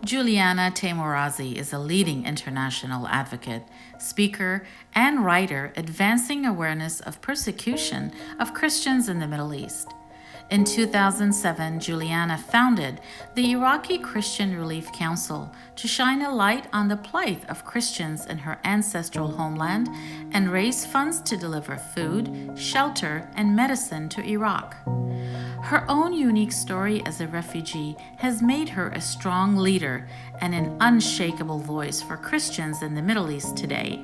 Juliana Taimoorazy is a leading international advocate, speaker, and writer advancing awareness of persecution of Christians in the Middle East. In 2007, Juliana founded the Iraqi Christian Relief Council to shine a light on the plight of Christians in her ancestral homeland and raise funds to deliver food, shelter, and medicine to Iraq. Her own unique story as a refugee has made her a strong leader and an unshakable voice for Christians in the Middle East today.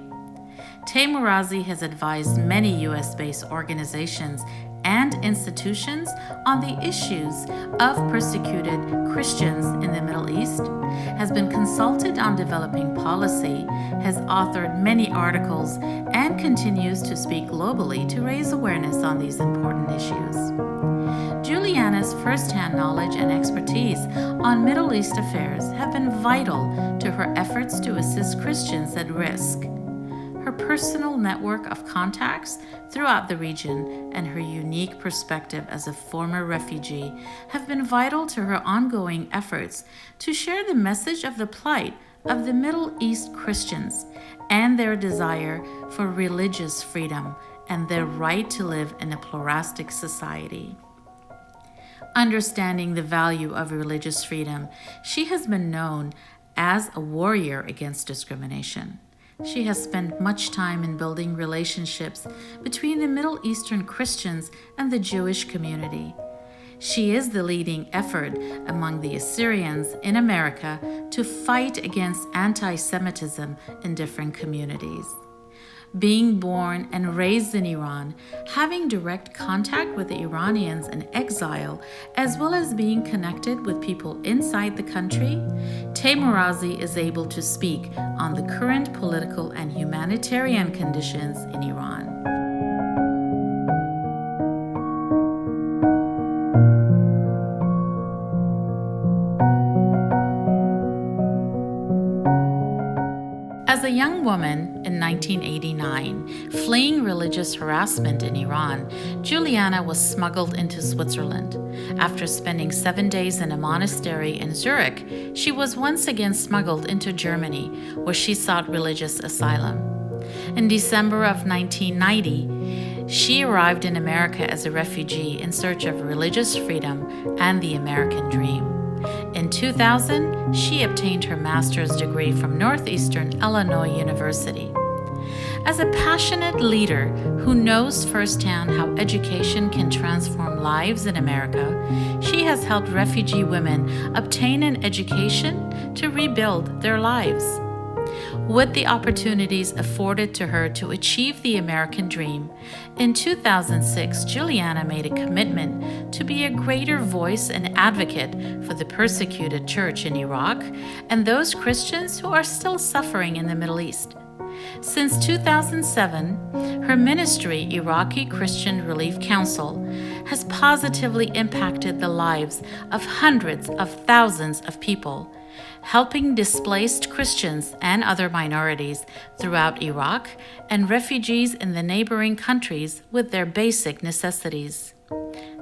Taimoorazy has advised many U.S.-based organizations and institutions on the issues of persecuted Christians in the Middle East, has been consulted on developing policy, has authored many articles, and continues to speak globally to raise awareness on these important issues. Juliana's first-hand knowledge and expertise on Middle East affairs have been vital to her efforts to assist Christians at risk. Her personal network of contacts throughout the region and her unique perspective as a former refugee have been vital to her ongoing efforts to share the message of the plight of the Middle East Christians and their desire for religious freedom and their right to live in a pluralistic society. Understanding the value of religious freedom, she has been known as a warrior against discrimination. She has spent much time in building relationships between the Middle Eastern Christians and the Jewish community. She is the leading effort among the Assyrians in America to fight against anti-Semitism in different communities. Being born and raised in Iran, having direct contact with the Iranians in exile, as well as being connected with people inside the country, Taimoorazy is able to speak on the current political and humanitarian conditions in Iran. As a young woman in 1989, fleeing religious harassment in Iran, Juliana was smuggled into Switzerland. After spending 7 days in a monastery in Zurich, she was once again smuggled into Germany, where she sought religious asylum. In December of 1990, she arrived in America as a refugee in search of religious freedom and the American dream. In 2000, she obtained her master's degree from Northeastern Illinois University. As a passionate leader who knows firsthand how education can transform lives in America, she has helped refugee women obtain an education to rebuild their lives. With the opportunities afforded to her to achieve the American dream, in 2006, Juliana made a commitment to be a greater voice and advocate for the persecuted church in Iraq and those Christians who are still suffering in the Middle East. Since 2007, her ministry, Iraqi Christian Relief Council, has positively impacted the lives of hundreds of thousands of people, helping displaced Christians and other minorities throughout Iraq and refugees in the neighboring countries with their basic necessities.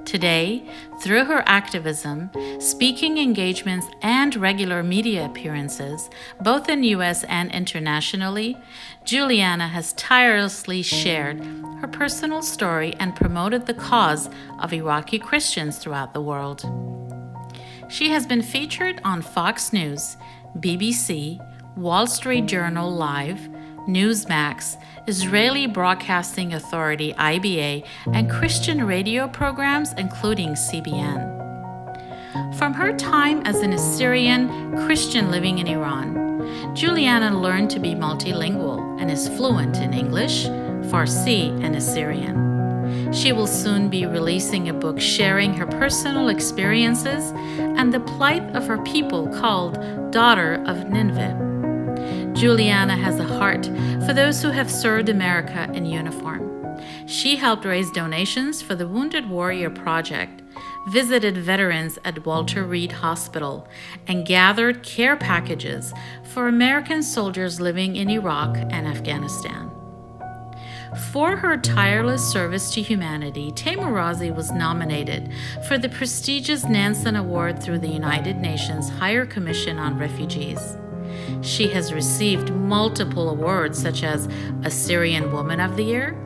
Today, through her activism, speaking engagements, and regular media appearances, both in U.S. and internationally, Juliana has tirelessly shared her personal story and promoted the cause of Iraqi Christians throughout the world. She has been featured on Fox News, BBC, Wall Street Journal Live, Newsmax, Israeli Broadcasting Authority (IBA), and Christian radio programs including CBN. From her time as an Assyrian Christian living in Iran, Juliana learned to be multilingual and is fluent in English, Farsi, and Assyrian. She will soon be releasing a book sharing her personal experiences and the plight of her people called Daughter of Nineveh. Juliana has a heart for those who have served America in uniform. She helped raise donations for the Wounded Warrior Project, visited veterans at Walter Reed Hospital, and gathered care packages for American soldiers living in Iraq and Afghanistan. For her tireless service to humanity, Taimoorazy was nominated for the prestigious Nansen Award through the United Nations Higher Commission on Refugees. She has received multiple awards such as ASSYRIAN Woman of the Year,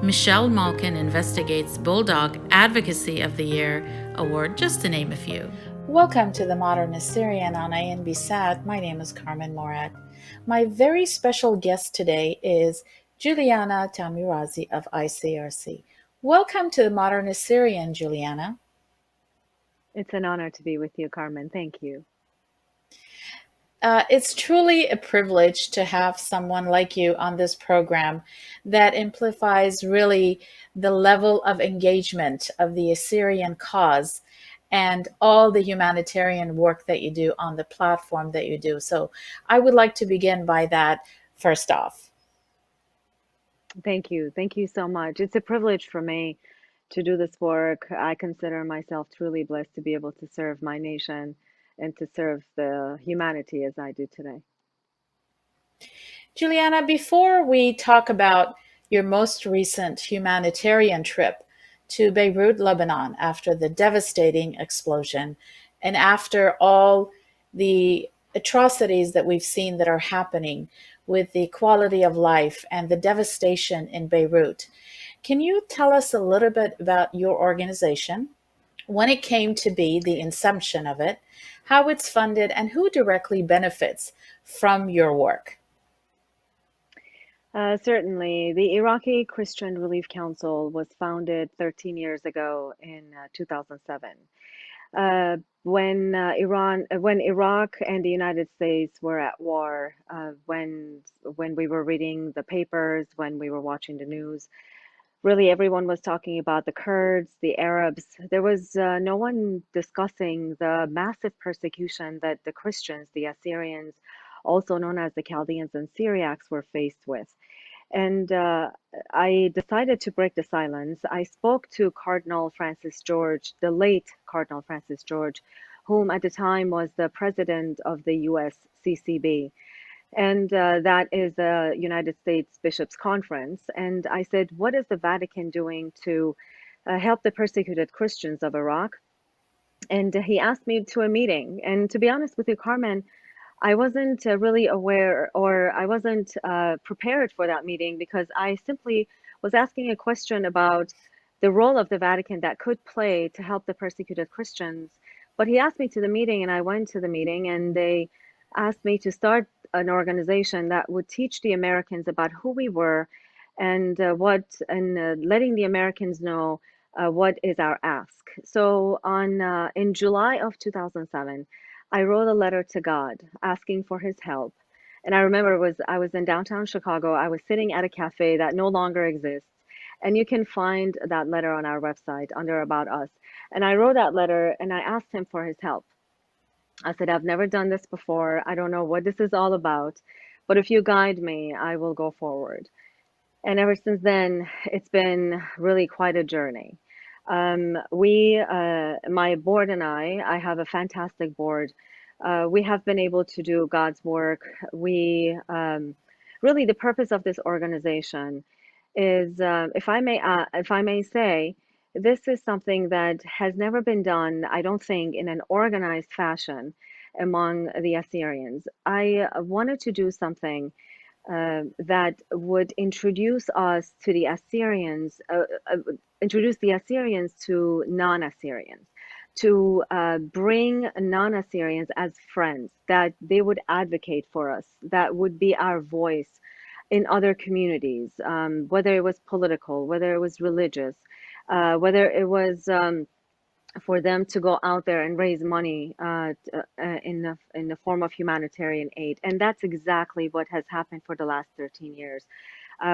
Michelle Malkin Investigates Bulldog Advocacy of the Year Award, just to name a few. Welcome to the Modern Assyrian on ANBSAT. My name is Carmen Morad. My very special guest today is Juliana Taimoorazy of ICRC. Welcome to the Modern Assyrian, Juliana. It's an honor to be with you, Carmen. Thank you. It's truly a privilege to have someone like you on this program that amplifies really the level of engagement of the Assyrian cause and all the humanitarian work that you do on the platform that you do. So I would like to begin by that first off. Thank you. Thank you so much. It's a privilege for me to do this work. I consider myself truly blessed to be able to serve my nation and to serve the humanity as I do today. Juliana, before we talk about your most recent humanitarian trip to Beirut, Lebanon, after the devastating explosion and after all the atrocities that we've seen that are happening with the quality of life and the devastation in Beirut, can you tell us a little bit about your organization, when it came to be, the inception of it, how it's funded, and who directly benefits from your work? Certainly, the Iraqi Christian Relief Council was founded 13 years ago in 2007. When Iraq and the United States were at war, when we were reading the papers, when we were watching the news, really everyone was talking about the Kurds, the Arabs. There was no one discussing the massive persecution that the Christians, the Assyrians, also known as the Chaldeans and Syriacs, were faced with. And I decided to break the silence. I spoke to Cardinal Francis George, the late Cardinal Francis George, whom at the time was the president of the US CCB. And that is the United States Bishops' Conference. And I said, what is the Vatican doing to help the persecuted Christians of Iraq? And he asked me to a meeting. And to be honest with you, Carmen, I wasn't really aware or I wasn't prepared for that meeting because I simply was asking a question about the role of the Vatican that could play to help the persecuted Christians. But he asked me to the meeting, and I went to the meeting, and they asked me to start an organization that would teach the Americans about who we were and letting the Americans know what is our ask. So on in July of 2007. I wrote a letter to God asking for his help. And I remember I was in downtown Chicago. I was sitting at a cafe that no longer exists. And you can find that letter on our website under About Us. And I wrote that letter and I asked him for his help. I said, I've never done this before. I don't know what this is all about. But if you guide me, I will go forward. And ever since then, it's been really quite a journey. My board and I have a fantastic board. We have been able to do God's work. Really, the purpose of this organization is, if I may say, this is something that has never been done, I don't think, in an organized fashion among the Assyrians. I wanted to do something that would introduce the Assyrians to non-Assyrians, to bring non-Assyrians as friends, that they would advocate for us, that would be our voice in other communities, whether it was political, whether it was religious, whether it was for them to go out there and raise money in the form of humanitarian aid. And that's exactly what has happened for the last 13 years.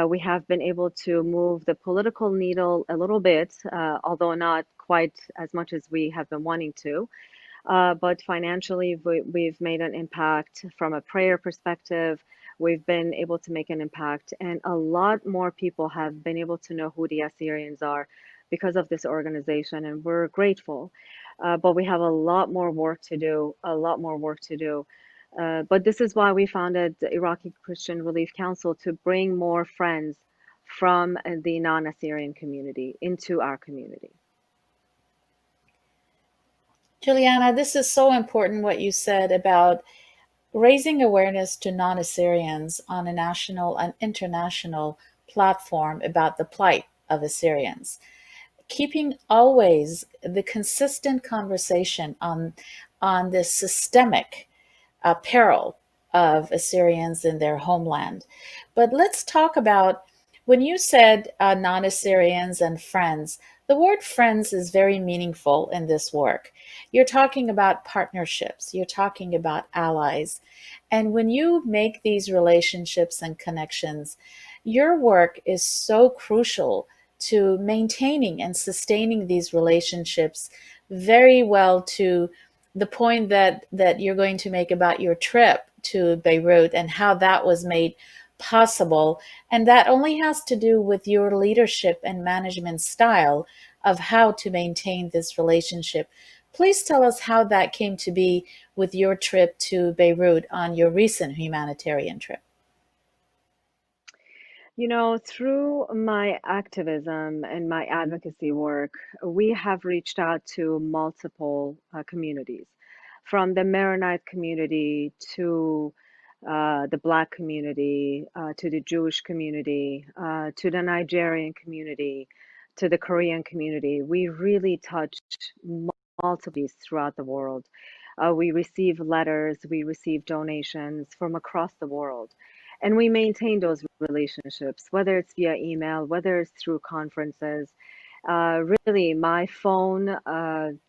We have been able to move the political needle a little bit, although not quite as much as we have been wanting to. But financially, we've made an impact from a prayer perspective. We've been able to make an impact, and a lot more people have been able to know who the Assyrians are because of this organization, and we're grateful. But we have a lot more work to do, a lot more work to do. But this is why we founded the Iraqi Christian Relief Council to bring more friends from the non-Assyrian community into our community. Juliana, this is so important what you said about raising awareness to non Assyrians on a national and international platform about the plight of Assyrians. Keeping always the consistent conversation on this systemic peril of Assyrians in their homeland. But let's talk about when you said non Assyrians and friends, the word friends is very meaningful in this work. You're talking about partnerships, you're talking about allies. And when you make these relationships and connections, your work is so crucial to maintaining and sustaining these relationships very well to the point that you're going to make about your trip to Beirut and how that was made possible. And that only has to do with your leadership and management style of how to maintain this relationship. Please tell us how that came to be with your trip to Beirut on your recent humanitarian trip. You know, through my activism and my advocacy work, we have reached out to multiple communities, from the Maronite community to the Black community, to the Jewish community, to the Nigerian community, to the Korean community. We really touched multiple throughout the world. We receive letters, we receive donations from across the world. And we maintain those relationships, whether it's via email, whether it's through conferences. Really, my phone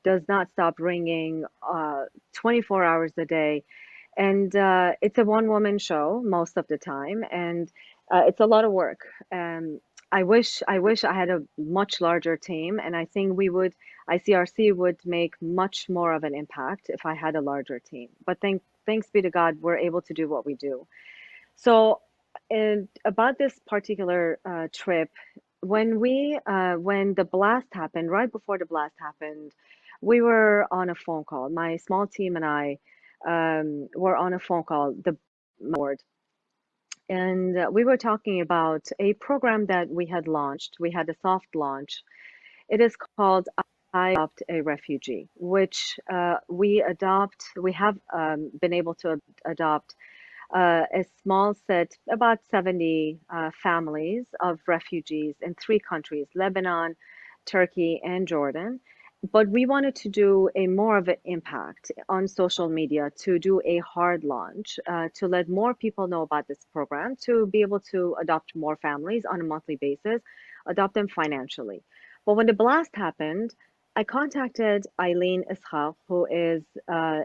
does not stop ringing 24 hours a day. And it's a one-woman show most of the time, and it's a lot of work. Um, I wish I had a much larger team, and I think ICRC would make much more of an impact if I had a larger team. But thanks be to God, we're able to do what we do. So, and about this particular trip, when the blast happened, right before the blast happened, we were on a phone call. My small team and I were on a phone call, the board, and we were talking about a program that we had launched. We had a soft launch. It is called I Adopt a Refugee, which we have been able to adopt a small set, about 70 families of refugees in three countries, Lebanon, Turkey, and Jordan. But we wanted to do a more of an impact on social media, to do a hard launch, to let more people know about this program, to be able to adopt more families on a monthly basis, adopt them financially. But when the blast happened, I contacted Eileen Ishaq, who is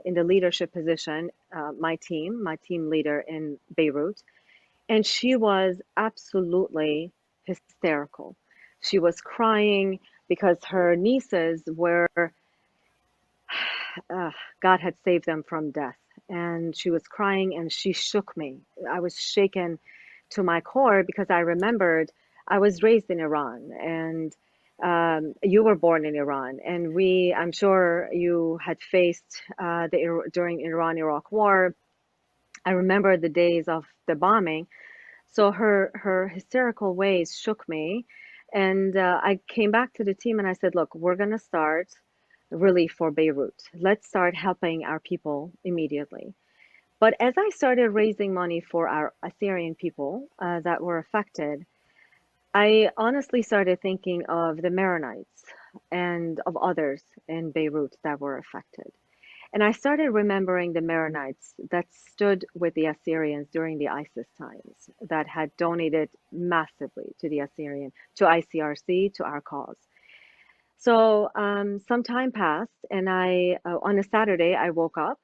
in the leadership position, my team leader in Beirut, and she was absolutely hysterical. She was crying because her nieces were, uh, God had saved them from death. And she was crying and she shook me. I was shaken to my core because I remembered I was raised in Iran, and you were born in Iran. And I'm sure you had faced during Iran-Iraq war. I remember the days of the bombing. So her hysterical ways shook me, and I came back to the team and I said, "Look, we're gonna start relief for Beirut. Let's start helping our people immediately." But as I started raising money for our Assyrian people that were affected, I honestly started thinking of the Maronites and of others in Beirut that were affected. And I started remembering the Maronites that stood with the Assyrians during the ISIS times, that had donated massively to the to ICRC, to our cause. So some time passed, and on a Saturday, I woke up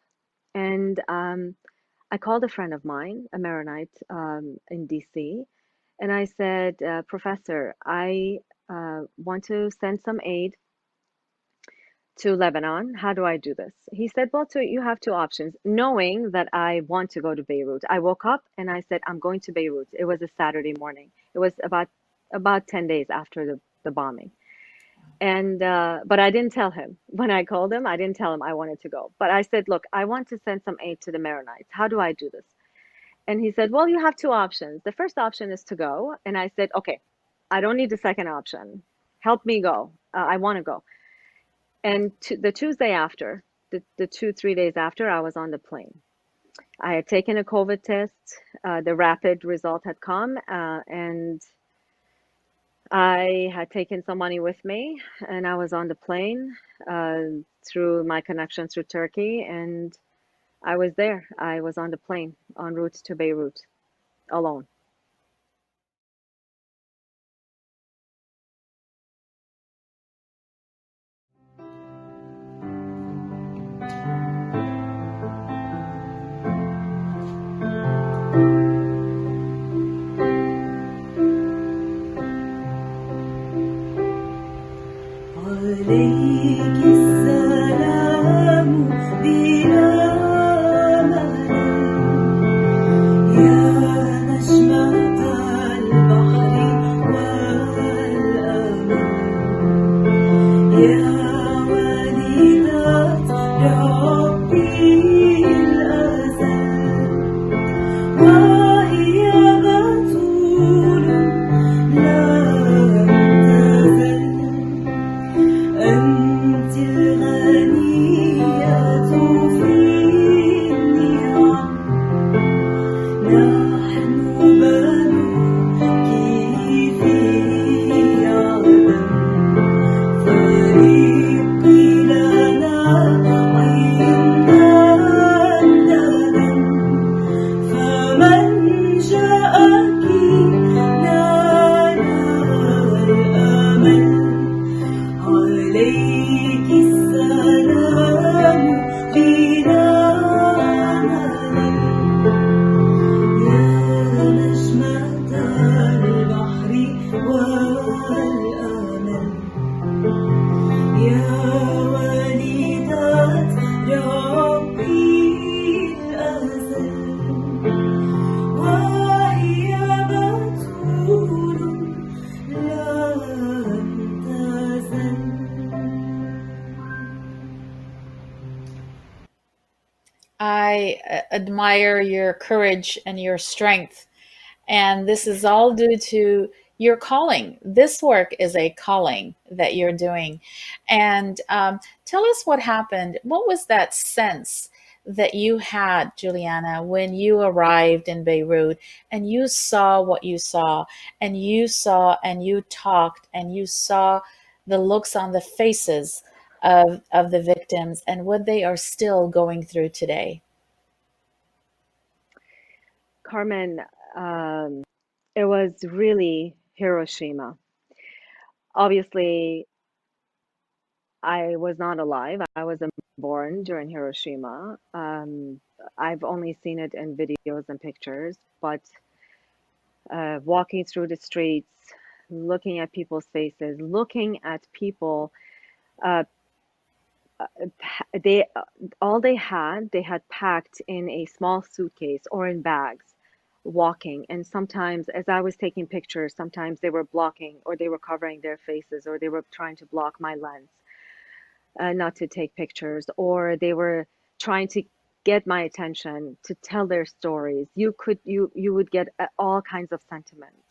and I called a friend of mine, a Maronite in DC, and I said, Professor, I want to send some aid to Lebanon. How do I do this? He said, well, you have two options, knowing that I want to go to Beirut. I woke up and I said, I'm going to Beirut. It was a Saturday morning. It was about 10 days after the bombing. And but I didn't tell him when I called him. I didn't tell him I wanted to go. But I said, look, I want to send some aid to the Maronites. How do I do this? And he said, well, you have two options. The first option is to go. And I said, okay. I don't need the second option. Help me go. I want to go. And the Tuesday after, the 2, 3 days after, I was on the plane. I had taken a COVID test. The rapid result had come, and I had taken some money with me, and I was on the plane uh, through my connection through Turkey, and I was there. I was on the plane en route to Beirut alone. عليك السلام بلا ملل يا نجمة البحر والأمل يا والدة ربي الأزل وهي بتول لا تزل أنت الغنية في النعم نحن بنوك في عدن فريقي لنا عند الندم فمن جاءك نال الأمل عليك السلام بلا ملل يا نجمة البحر والأمل يا والدة ربي الأزل وهي بتول لم تزل. I admire your courage and your strength. And this is all due to your calling. This work is a calling that you're doing. And tell us what happened. What was that sense that you had, Juliana, when you arrived in Beirut and you saw what you saw, and you saw and you talked and you saw the looks on the faces of the victims and what they are still going through today? Carmen, it was really Hiroshima. Obviously, I was not alive. I wasn't born during Hiroshima. I've only seen it in videos and pictures, but walking through the streets, looking at people's faces, looking at people, uh, they all they had packed in a small suitcase or in bags, walking. And sometimes, as I was taking pictures, sometimes they were blocking or they were covering their faces or they were trying to block my lens, not to take pictures, or they were trying to get my attention to tell their stories. You would get all kinds of sentiments.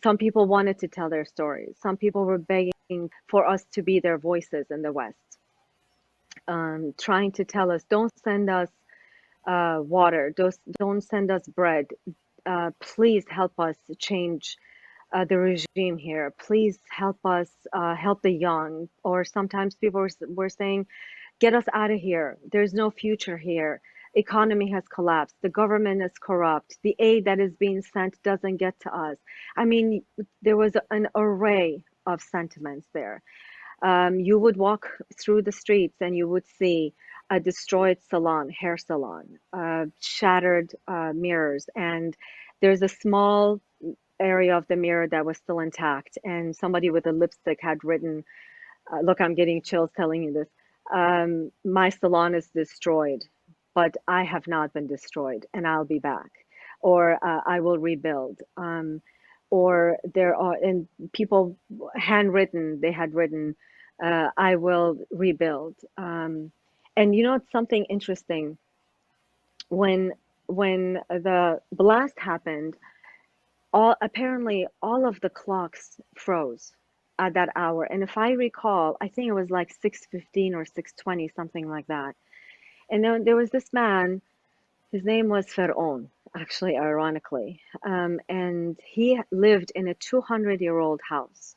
Some people wanted to tell their stories. Some people were begging for us to be their voices in the West, trying to tell us, don't send us water, don't send us bread. Please help us change the regime here. Please help us help the young. Or sometimes people were saying, get us out of here. There's no future here. Economy has collapsed. The government is corrupt. The aid that is being sent doesn't get to us. I mean, there was an array of sentiments there. You would walk through the streets and you would see a destroyed salon, hair salon, shattered mirrors, and there's a small area of the mirror that was still intact, and somebody with a lipstick had written, look, I'm getting chills telling you this. My salon is destroyed, but I have not been destroyed, and I'll be back, or I will rebuild. Or there are, and people handwritten, they had written, I will rebuild. And you know, it's something interesting. When when the blast happened, apparently all of the clocks froze at that hour. And if I recall, I think it was like 6:15 or 6:20, something like that. And then there was this man, his name was Fer'on, actually, ironically. And he lived in a 200-year-old house.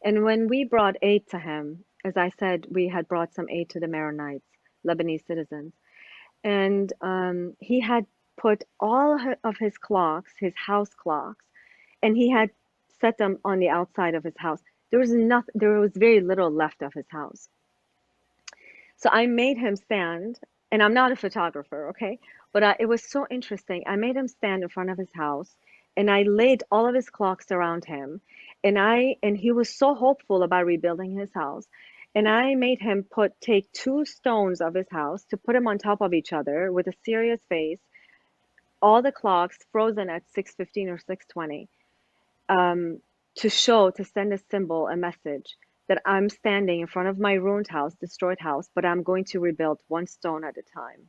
And when we brought aid to him, as I said, we had brought some aid to the Maronites, Lebanese citizens. And he had put all of his clocks, his house clocks, and he had set them on the outside of his house. There was very little left of his house. So I made him stand, and I'm not a photographer, okay? But it was so interesting. I made him stand in front of his house, and I laid all of his clocks around him, and he was so hopeful about rebuilding his house. And I made him take two stones of his house to put them on top of each other with a serious face, all the clocks frozen at 6:15 or 6:20, to send a symbol, a message that I'm standing in front of my ruined house, destroyed house, but I'm going to rebuild one stone at a time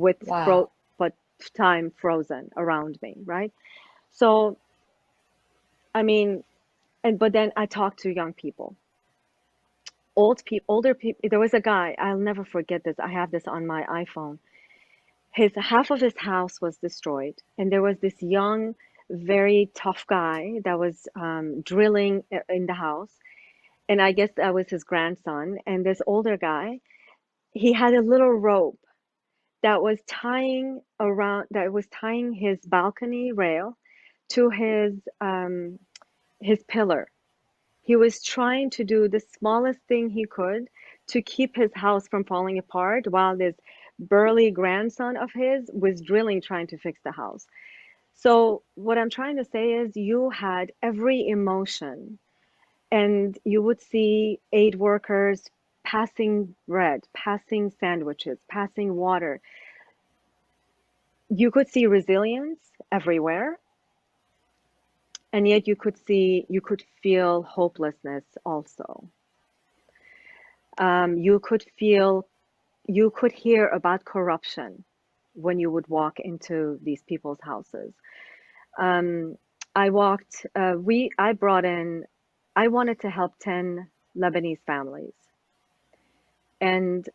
with Wow. but time frozen around me, right? So, I mean, but then I talked to young people, older people. There was a guy, I'll never forget this. I have this on my iPhone. His half of his house was destroyed, and there was this young, very tough guy that was drilling in the house, and I guess that was his grandson. And this older guy, he had a little rope that was tying his balcony rail to his pillar. He was trying to do the smallest thing he could to keep his house from falling apart while this burly grandson of his was drilling, trying to fix the house. So what I'm trying to say is you had every emotion, and you would see aid workers passing bread, passing sandwiches, passing water. You could see resilience everywhere, and yet you could feel hopelessness also. You could hear about corruption when you would walk into these people's houses. Um, I wanted to help 10 Lebanese families. And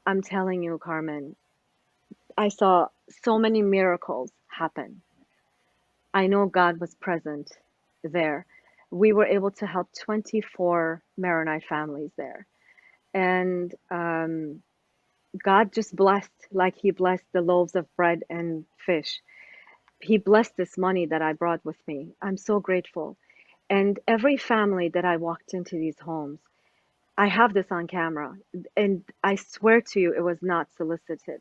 I'm telling you, Carmen, I saw so many miracles happen. I know God was present there. We were able to help 24 Maronite families there. And God just blessed, like He blessed the loaves of bread and fish. He blessed this money that I brought with me. I'm so grateful. And every family that I walked into these homes, I have this on camera, and I swear to you, it was not solicited.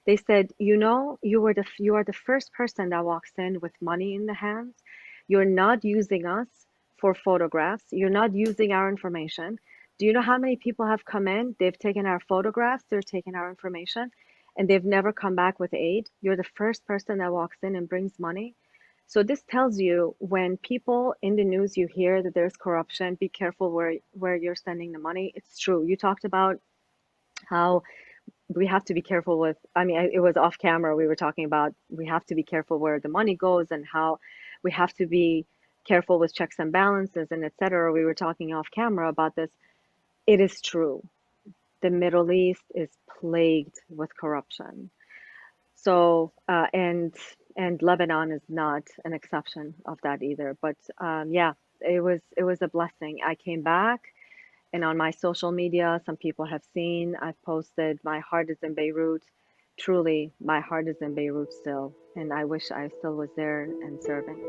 They said, you know, you are the first person that walks in with money in the hands. You're not using us for photographs. You're not using our information. Do you know how many people have come in? They've taken our photographs, they're taking our information, and they've never come back with aid. You're the first person that walks in and brings money. So this tells you, when people in the news, you hear that there's corruption, be careful where you're sending the money. It's true. You talked about how we have to be careful with, I mean, it was off camera. We were talking about we have to be careful where the money goes, and how we have to be careful with checks and balances and etc. We were talking off camera about this. It is true. The Middle East is plagued with corruption. So, and Lebanon is not an exception of that either. But yeah, it was a blessing. I came back, and on my social media, some people have seen, I've posted, my heart is in Beirut. Truly, my heart is in Beirut still, and I wish I still was there and serving.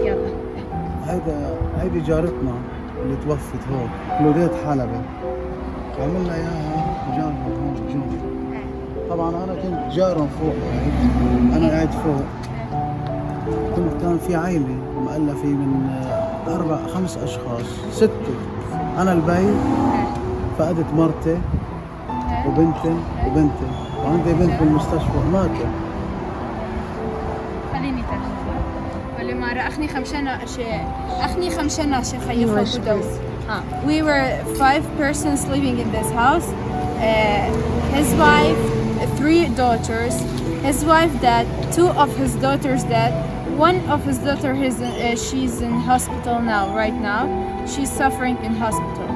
يلا. هيدي جارتنا اللي توفت هون، كلوديت حلبة. عملنا اياها جارنا هون جنبي. طبعا انا كنت جارهم فوق قاعد، انا قاعد فوق. كان في عائلة مؤلفة من 4-5 اشخاص، 6. انا البي فقدت مرتي وبنتي وعندي بنت بالمستشفى ماتت. خليني ترجمة ولا مرة أخني خمشنا خيفة بدو. We were 5 persons living in this house. His wife, 3 daughters. His wife dead. 2 of his daughters dead. One of his daughter she's in hospital now. Right now, she's suffering in hospital.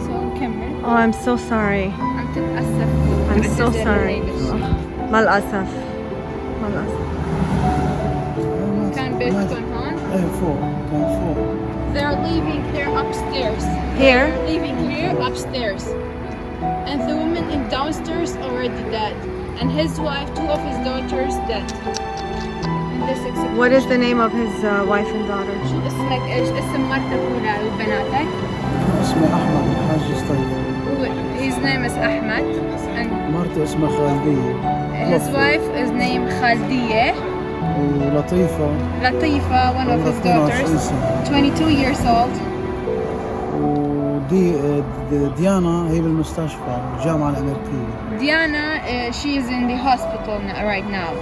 So كمل. Oh, I'm so sorry. عم تتأسف. I'm so sorry. مع الأسف. كان بيتكم هون. ايه فوق كان فوق. They're leaving here upstairs. Here? They're leaving here upstairs. And the woman in downstairs already dead. And his wife, 2 of his daughters dead. In this execution. What is the name of his wife and daughter? شو اسمك ايش؟ اسم مرتك وبناتك؟ اسمي احمد الحاج صطيف. His name is Ahmed. And مرته اسمها خالدية. his wife is named Khaldiye. ولطيفة. Latifa, one of his daughters. 22 years old. ديانا هي بالمستشفى بالجامعة الأمريكية. Diana, she is in the hospital right now.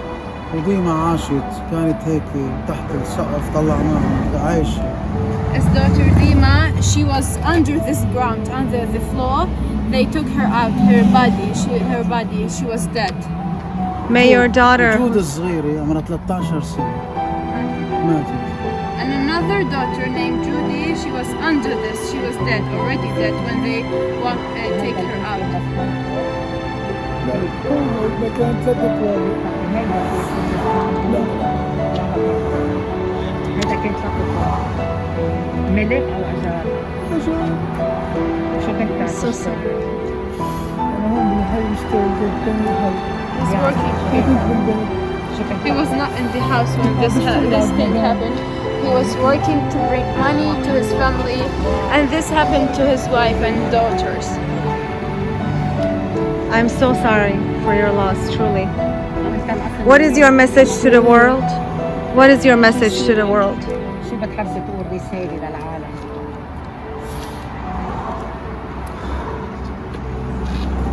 ودي ما عاشت كانت هيك تحت السقف طلعناها عايشة. His daughter Dima, she was under this ground, under the floor. They took her out, her body, she was dead. May your daughter. جود الصغيرة عمرها 13 سنة ماتت. And another daughter named Judy, she was under this, she was dead, already dead when they take her out. كانت 3 أطوال. هذا كان شقيق ملك أو أجار؟ شو كنت تعمل؟ So sorry. أنا هون بالحي بشتغل بالثاني حي. He's working here. He was not in the house when this thing happened. He was working to bring money to his family, and this happened to his wife and daughters. I'm so sorry for your loss, truly. What is your message to the world? What is your message to the world? شو بتحب تقول رسالة للعالم؟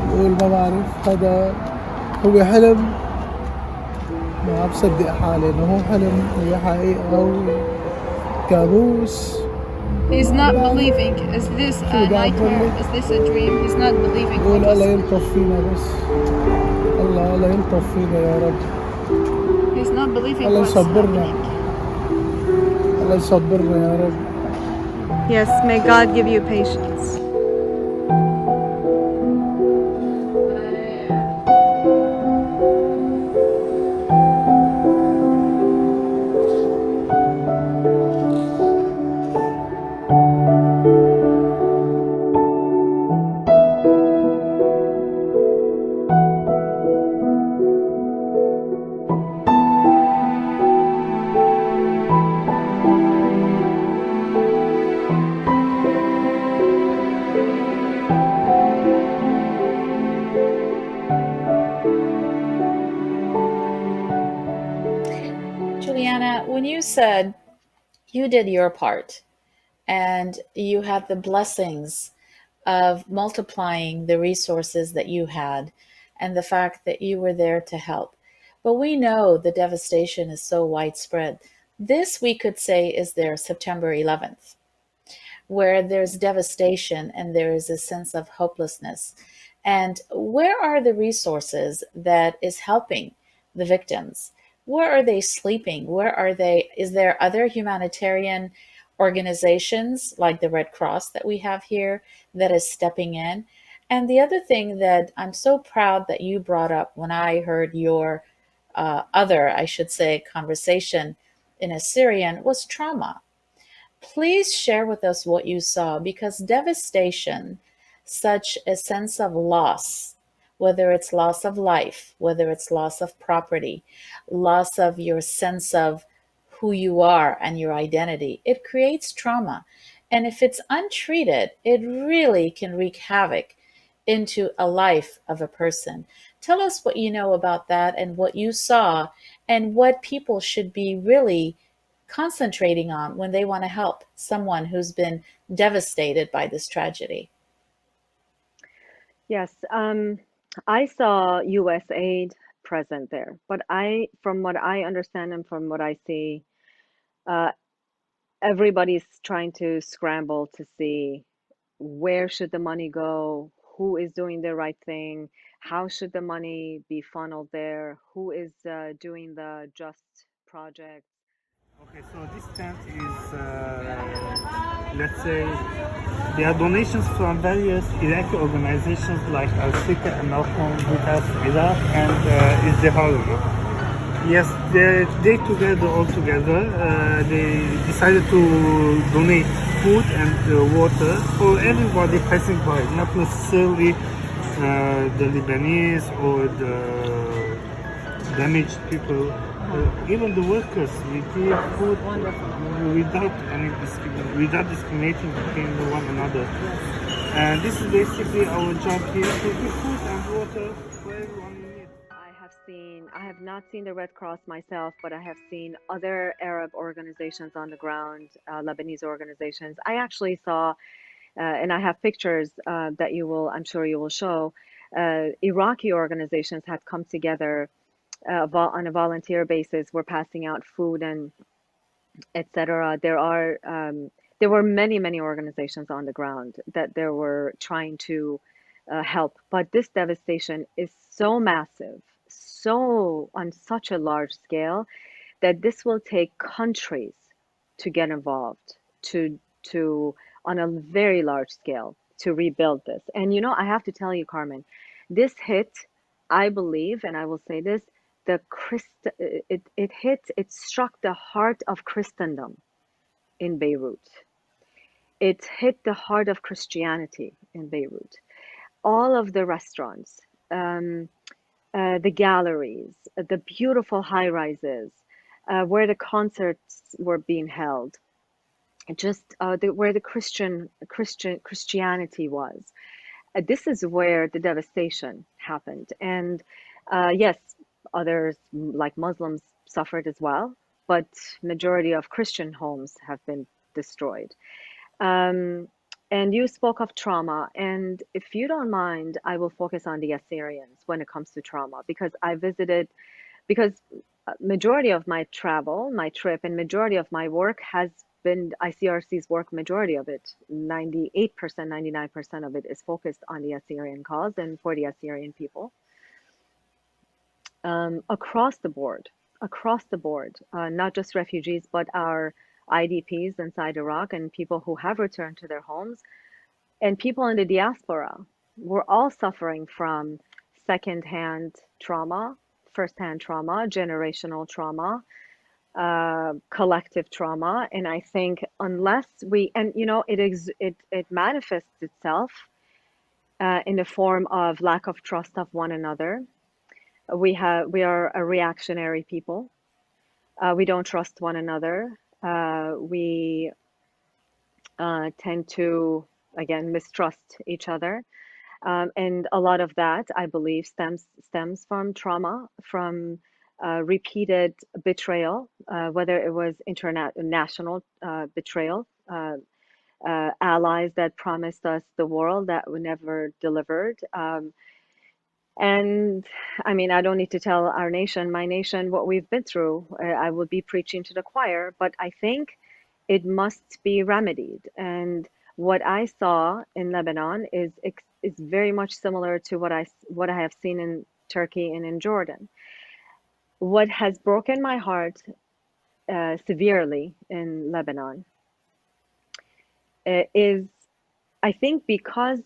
بقول ما بعرف هذا هو حلم ما عم بصدق حالي انه هو حلم هي حقيقة هو كابوس. He's not believing. Is this a nightmare? Is this a dream? He's not believing. بقول الله يلطف فينا بس الله يلطف فينا يا رب. He's not believing الله what's يصبرنا happening. الله يصبرنا يا رب. Yes, may God give you patience. Juliana, when you said you did your part and you had the blessings of multiplying the resources that you had and the fact that you were there to help, but we know the devastation is so widespread. This, we could say, is their September 11th, where there's devastation and there is a sense of hopelessness. And where are the resources that is helping the victims? Where are they sleeping? Where are they? Is there other humanitarian organizations like the Red Cross that we have here that is stepping in? And the other thing that I'm so proud that you brought up when I heard your conversation in ASSYRIAN was trauma. Please share with us what you saw, because devastation, such a sense of loss, whether it's loss of life, whether it's loss of property, loss of your sense of who you are and your identity, it creates trauma. And if it's untreated, it really can wreak havoc into a life of a person. Tell us what you know about that and what you saw and what people should be really concentrating on when they want to help someone who's been devastated by this tragedy. Yes, I saw U.S. aid present there, but from what I understand and from what I see, uh, everybody's trying to scramble to see where should the money go, who is doing the right thing, how should the money be funneled there, who is doing the just project. Okay, so this tent is, let's say, there are donations from various Iraqi organizations like Al-Sika and Malcolm Vitas Iraq and Izdiharul. Yes, they together, all together, they decided to donate food and water for everybody passing by, not necessarily the Lebanese or the damaged people. Even the workers, we give food without discriminating between one another. And this is basically our job here to give food and water for everyone in need. I have not seen the Red Cross myself, but I have seen other Arab organizations on the ground, Lebanese organizations. I actually saw, and I have pictures that I'm sure you will show. Iraqi organizations had come together on a volunteer basis. We're passing out food and etc. There were many organizations on the ground that they were trying to help, but this devastation is so massive, so on such a large scale that this will take countries to get involved to on a very large scale to rebuild this. And I have to tell you, Carmen, this hit, I believe, and I will say this, the Christ it struck the heart of Christendom in Beirut. It hit the heart of Christianity in Beirut. All of the restaurants, um, the galleries, the beautiful high rises, where the concerts were being held, just where the Christianity was. This is where the devastation happened, and yes, others like Muslims suffered as well, but majority of Christian homes have been destroyed. Um, and you spoke of trauma, and if you don't mind, I will focus on the Assyrians when it comes to trauma because I visited because majority of my travel, my trip, and majority of my work has been ICRC's work. Majority of it, 98%, 99% of it is focused on the Assyrian cause and for the Assyrian people across the board, not just refugees, but our IDPs inside Iraq and people who have returned to their homes and people in the diaspora. We're all suffering from secondhand trauma, firsthand trauma, generational trauma, collective trauma. And I think unless and it manifests itself in the form of lack of trust of one another. We are a reactionary people. We don't trust one another. We tend to again mistrust each other. And a lot of that, I believe, stems from trauma, from repeated betrayal, whether it was international betrayal, allies that promised us the world that were never delivered. And I mean, I don't need to tell my nation, what we've been through. I will be preaching to the choir, but I think it must be remedied. And what I saw in Lebanon is very much similar to what I have seen in Turkey and in Jordan. What has broken my heart severely in Lebanon is, I think, because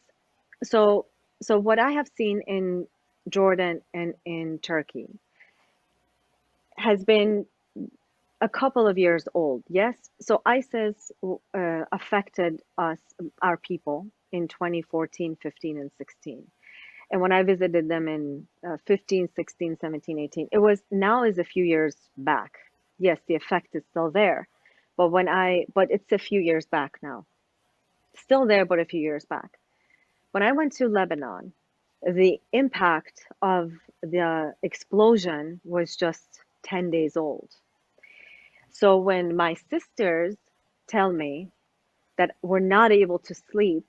so what I have seen in Jordan and in Turkey has been a couple of years old. Yes. So ISIS affected our people in 2014, 15, and 16. And when I visited them in 15, 16, 17, 18, now is a few years back. Yes, the effect is still there. But it's a few years back now. Still there, but a few years back. When I went to Lebanon, the impact of the explosion was just 10 days old. So when my sisters tell me that we're not able to sleep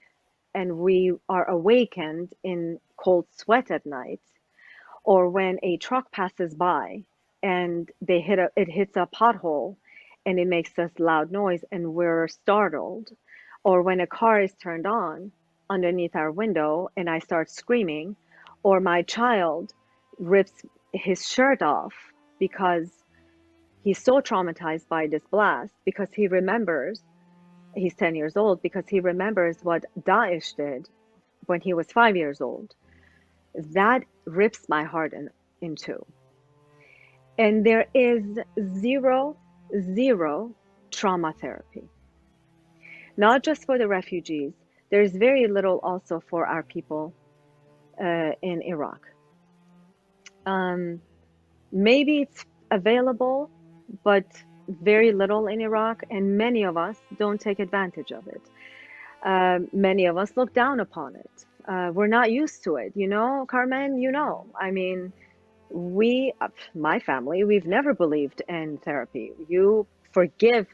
and we are awakened in cold sweat at night, or when a truck passes by and it hits a pothole and it makes this loud noise and we're startled, or when a car is turned on underneath our window and I start screaming, or my child rips his shirt off because he's so traumatized by this blast, because he remembers, he's 10 years old, because he remembers what Daesh did when he was 5 years old. That rips my heart in two. And there is zero trauma therapy. Not just for the refugees, there's very little also for our people in Iraq. Maybe it's available, but very little in Iraq, and many of us don't take advantage of it. Many of us look down upon it. We're not used to it, you know, Carmen, you know. I mean, my family, we've never believed in therapy.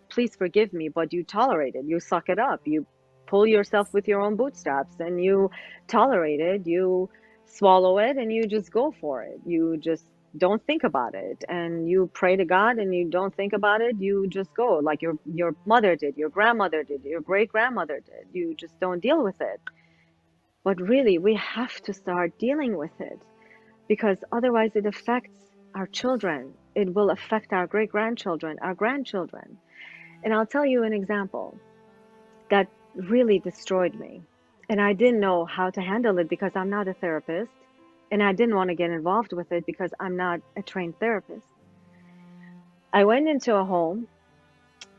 Please forgive me, but you tolerate it. You suck it up. You pull yourself with your own bootstraps and you tolerate it. You swallow it and you just go for it. You just don't think about it, and you pray to God and you don't think about it. You just go like your mother did, your grandmother did, your great grandmother did. You just don't deal with it. But really, we have to start dealing with it, because otherwise it affects our children. It will affect our great grandchildren, our grandchildren. And I'll tell you an example that really destroyed me. And I didn't know how to handle it because I'm not a therapist. And I didn't want to get involved with it because I'm not a trained therapist. I went into a home,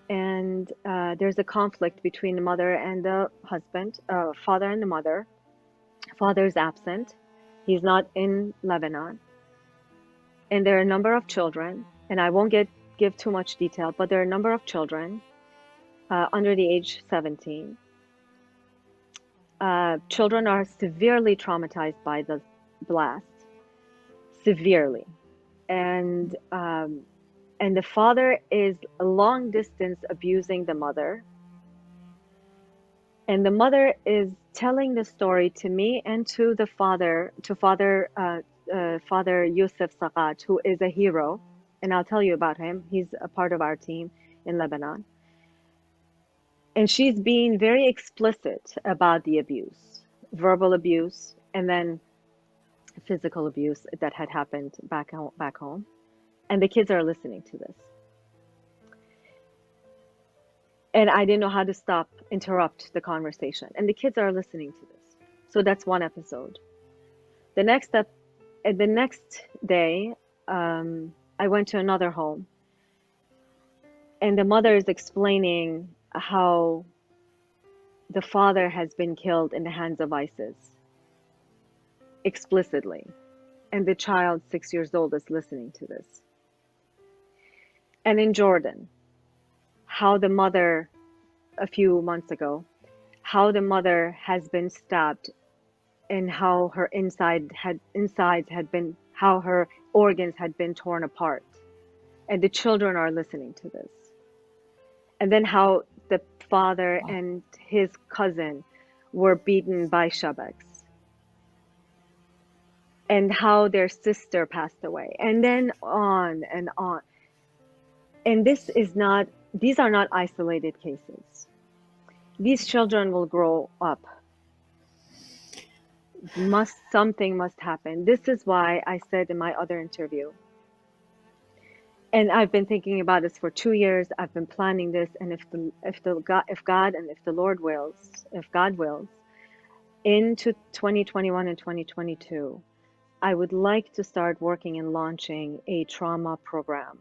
and there's a conflict between the mother and the husband, father and the mother. Father's absent. He's not in Lebanon. And there are a number of children, and I won't give too much detail, but there are a number of children under the age 17. Children are severely traumatized by the blast, severely, and the father is a long distance abusing the mother, and the mother is telling the story to me and to the father, Father Yusuf Saqat, who is a hero, and I'll tell you about him. He's a part of our team in Lebanon. And she's being very explicit about the abuse, verbal abuse, and then physical abuse that had happened back home. And the kids are listening to this. And I didn't know how to interrupt the conversation. And the kids are listening to this. So that's one episode. The next day, I went to another home, and the mother is explaining how the father has been killed in the hands of ISIS, explicitly. And the child, 6 years old, is listening to this. And in Jordan, how the mother, a few months ago, how the mother has been stabbed, and how her how her organs had been torn apart. And the children are listening to this. And then how the father and his cousin were beaten by shabaks, and how their sister passed away, and then on and on. And these are not isolated cases. These children will grow up. Something must happen. This is why I said in my other interview, and I've been thinking about this for 2 years. I've been planning this, and if God and if the Lord wills, if God wills, into 2021 and 2022, I would like to start working and launching a trauma program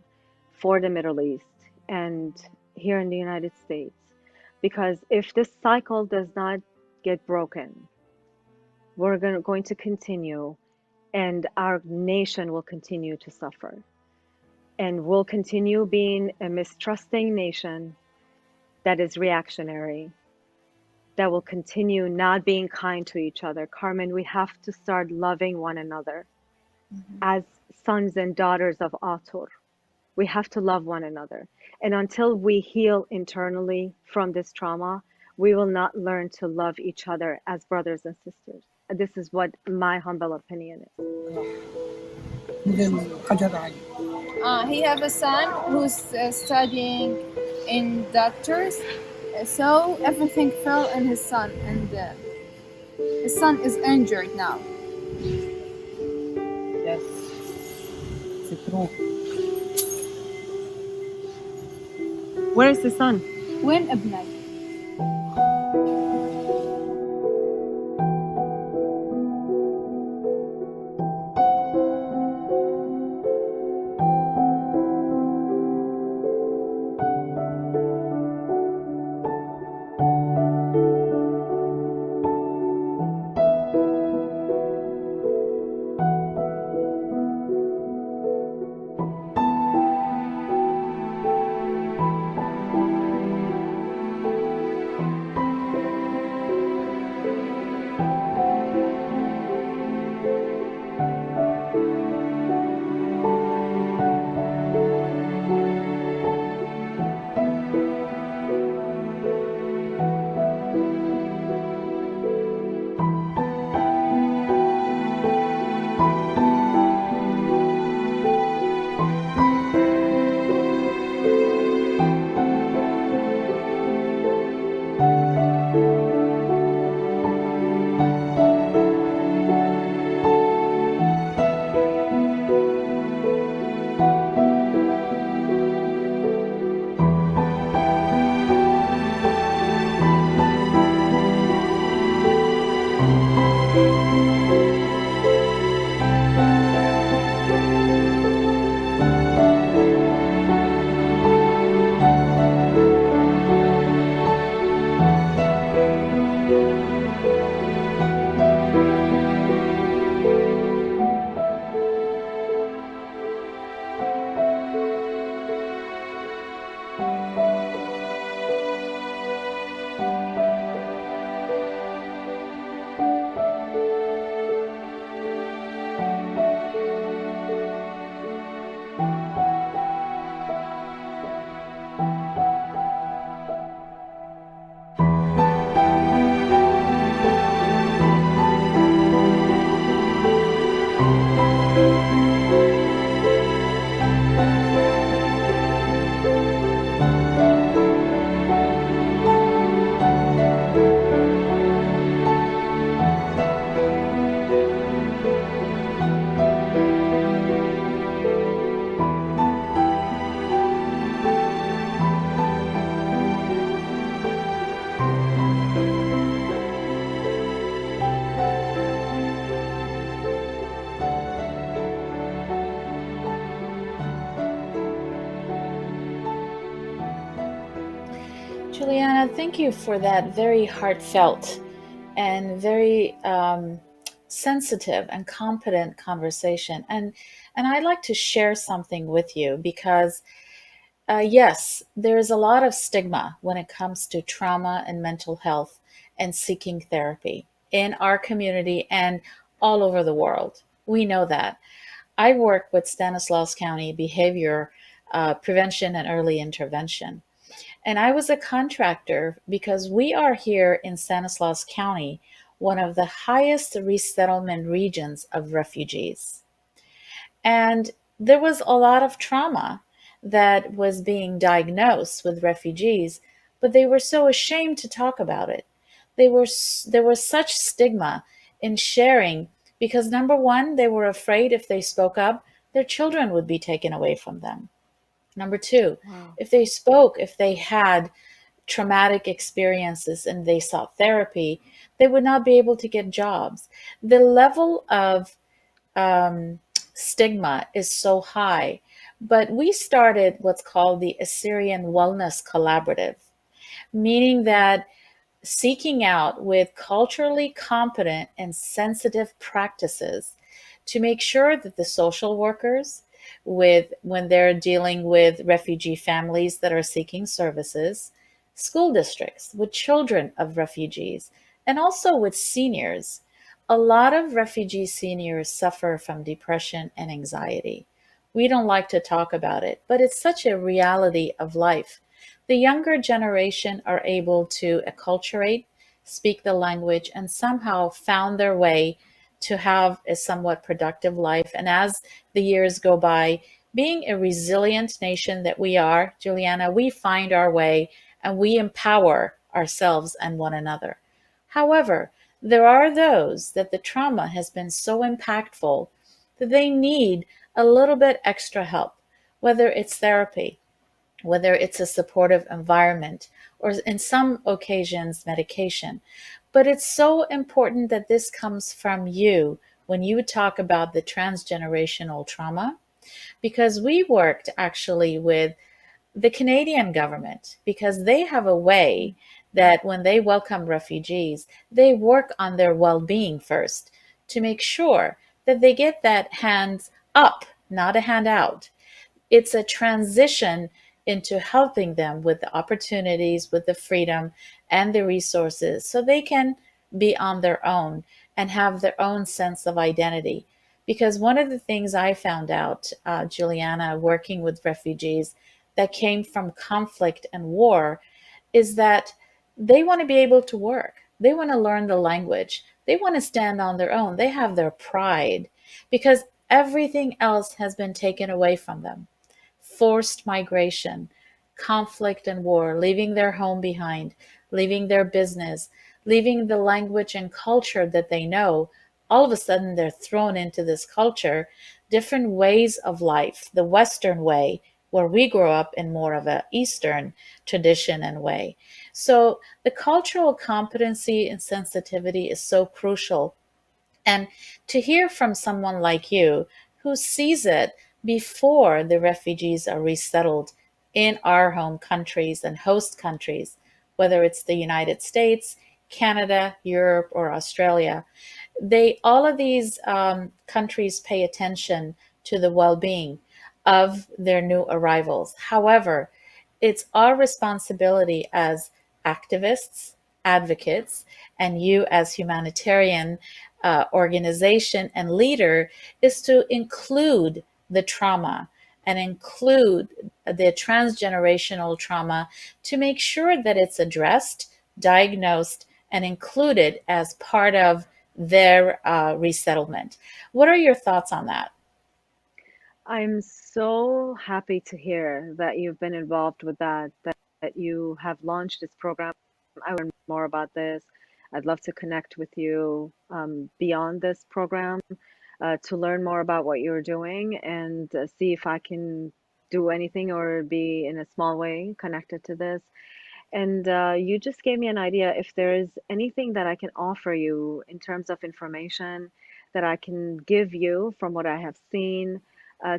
for the Middle East and here in the United States. Because if this cycle does not get broken, we're going to continue, and our nation will continue to suffer. And we'll continue being a mistrusting nation that is reactionary, that will continue not being kind to each other. Carmen, we have to start loving one another as sons and daughters of Atur. We have to love one another. And until we heal internally from this trauma, we will not learn to love each other as brothers and sisters. This is what my humble opinion is. He have a son who's studying in doctors, so everything fell on his son, and his son is injured now. Yes, it's true. Where is the son? وين ابنك؟ Juliana, thank you for that very heartfelt and very sensitive and competent conversation. And I'd like to share something with you because, yes, there is a lot of stigma when it comes to trauma and mental health and seeking therapy in our community and all over the world. We know that. I work with Stanislaus County Behavior Prevention and Early Intervention. And I was a contractor because we are here in Stanislaus County, one of the highest resettlement regions of refugees. And there was a lot of trauma that was being diagnosed with refugees, but they were so ashamed to talk about it. There was such stigma in sharing because number one, they were afraid if they spoke up, their children would be taken away from them. Number two, Wow. if they spoke, if they had traumatic experiences and they sought therapy, they would not be able to get jobs. The level of stigma is so high. But we started what's called the ASSYRIAN Wellness Collaborative, meaning that seeking out with culturally competent and sensitive practices to make sure that the social workers with when they're dealing with refugee families that are seeking services, school districts with children of refugees, and also with seniors. A lot of refugee seniors suffer from depression and anxiety. We don't like to talk about it, but it's such a reality of life The younger generation are able to acculturate, speak the language, and somehow found their way to have a somewhat productive life. And as the years go by, being a resilient nation that we are, Juliana, we find our way and we empower ourselves and one another. However, there are those that the trauma has been so impactful that they need a little bit extra help, whether it's therapy, whether it's a supportive environment, or in some occasions, medication. But it's so important that this comes from you when you talk about the transgenerational trauma, because we worked actually with the Canadian government because they have a way that when they welcome refugees, they work on their well being first to make sure that they get that hands up, not a hand out. It's a transition into helping them with the opportunities, with the freedom and the resources so they can be on their own and have their own sense of identity. Because one of the things I found out, Juliana, working with refugees that came from conflict and war, is that they want to be able to work. They want to learn the language. They want to stand on their own. They have their pride because everything else has been taken away from them. Forced migration, conflict and war, leaving their home behind, leaving their business, leaving the language and culture that they know. All of a sudden, they're thrown into this culture, different ways of life, the Western way, where we grow up in more of a Eastern tradition and way. So the cultural competency and sensitivity is so crucial, and to hear from someone like you who sees it before the refugees are resettled in our home countries and host countries, whether it's the United States, Canada, Europe, or Australia, they all of these countries pay attention to the well-being of their new arrivals. However, it's our responsibility as activists, advocates, and you as humanitarian organization and leader is to include the trauma and include the transgenerational trauma to make sure that it's addressed, diagnosed, and included as part of their resettlement. What are your thoughts on that? I'm so happy to hear that you've been involved with that you have launched this program. I want to learn more about this. I'd love to connect with you beyond this program to learn more about what you're doing and see if I can do anything or be in a small way connected to this. And you just gave me an idea if there is anything that I can offer you in terms of information that I can give you from what I have seen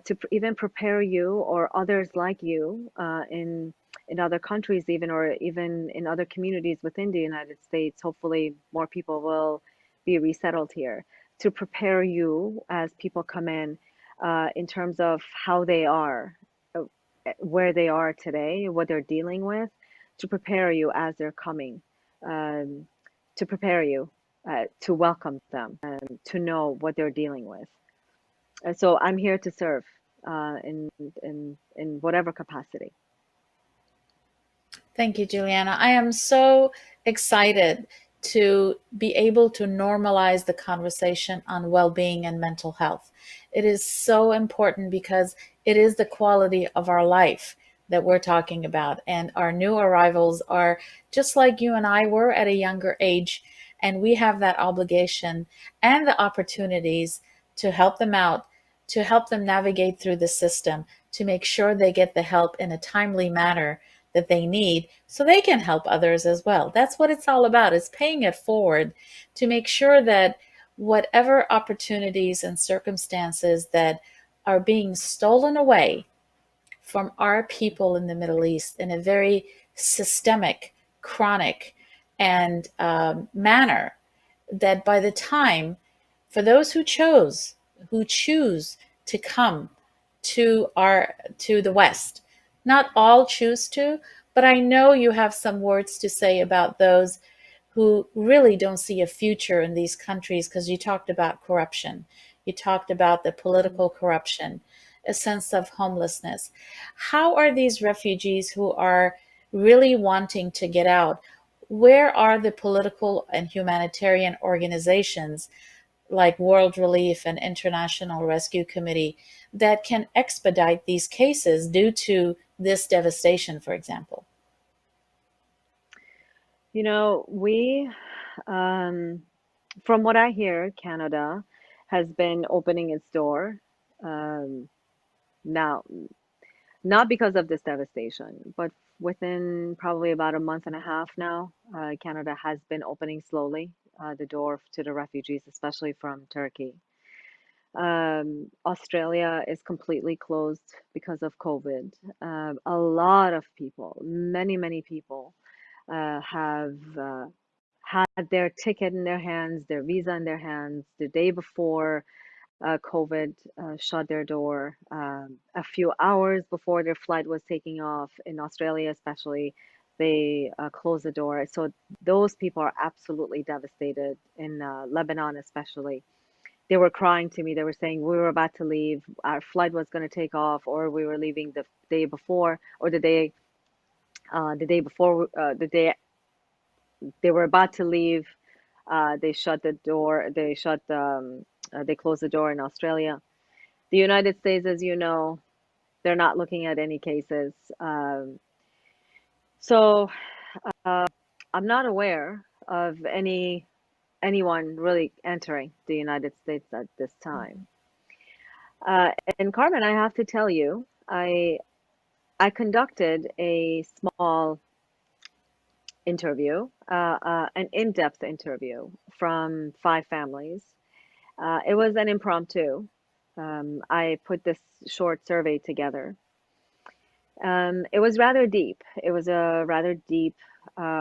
to even prepare you or others like you in other countries even or even in other communities within the United States. Hopefully more people will be resettled here to prepare you as people come in terms of how they are, uh, where they are today, what they're dealing with to prepare you as they're coming, um, to prepare you, to welcome them, to know what they're dealing with. So I'm here to serve in whatever capacity. Thank you, Juliana. I am so excited to be able to normalize the conversation on well being and mental health. It is so important because it is the quality of our life that we're talking about. And our new arrivals are just like you and I were at a younger age. And we have that obligation and the opportunities to help them out, to help them navigate through the system, to make sure they get the help in a timely manner that they need so they can help others as well. That's what it's all about, is paying it forward to make sure that whatever opportunities and circumstances that are being stolen away from our people in the Middle East in a very systemic, chronic, and manner, that by the time, for those who choose to come to the West, not all choose to, but I know you have some words to say about those who really don't see a future in these countries, because you talked about corruption, you talked about the political corruption, a sense of homelessness. How are these refugees who are really wanting to get out, where are the political and humanitarian organizations like World Relief and International Rescue Committee that can expedite these cases due to this devastation, for example? You know, um, from what I hear, Canada has been opening its door um, now, not because of this devastation, but within probably about a month and a half now, Canada has been opening slowly the door to the refugees, especially from Turkey. Australia is completely closed because of COVID. A lot of people, many people, have had their ticket in their hands, their visa in their hands the day before COVID shut their door. A few hours before their flight was taking off, in Australia especially, they closed the door. So those people are absolutely devastated, in Lebanon especially. They were crying to me. They were saying we were about to leave. Our flight was going to take off, or we were leaving the day before, or the day they were about to leave. They shut the door. They closed the door in Australia. The United States, as you know, they're not looking at any cases. So I'm not aware of anyone really entering the United States at this time. Uh, and Carmen, I have to tell you, I conducted a small interview, an in-depth interview from 5 families. It was an impromptu. I put this short survey together. It was rather deep. It was a rather deep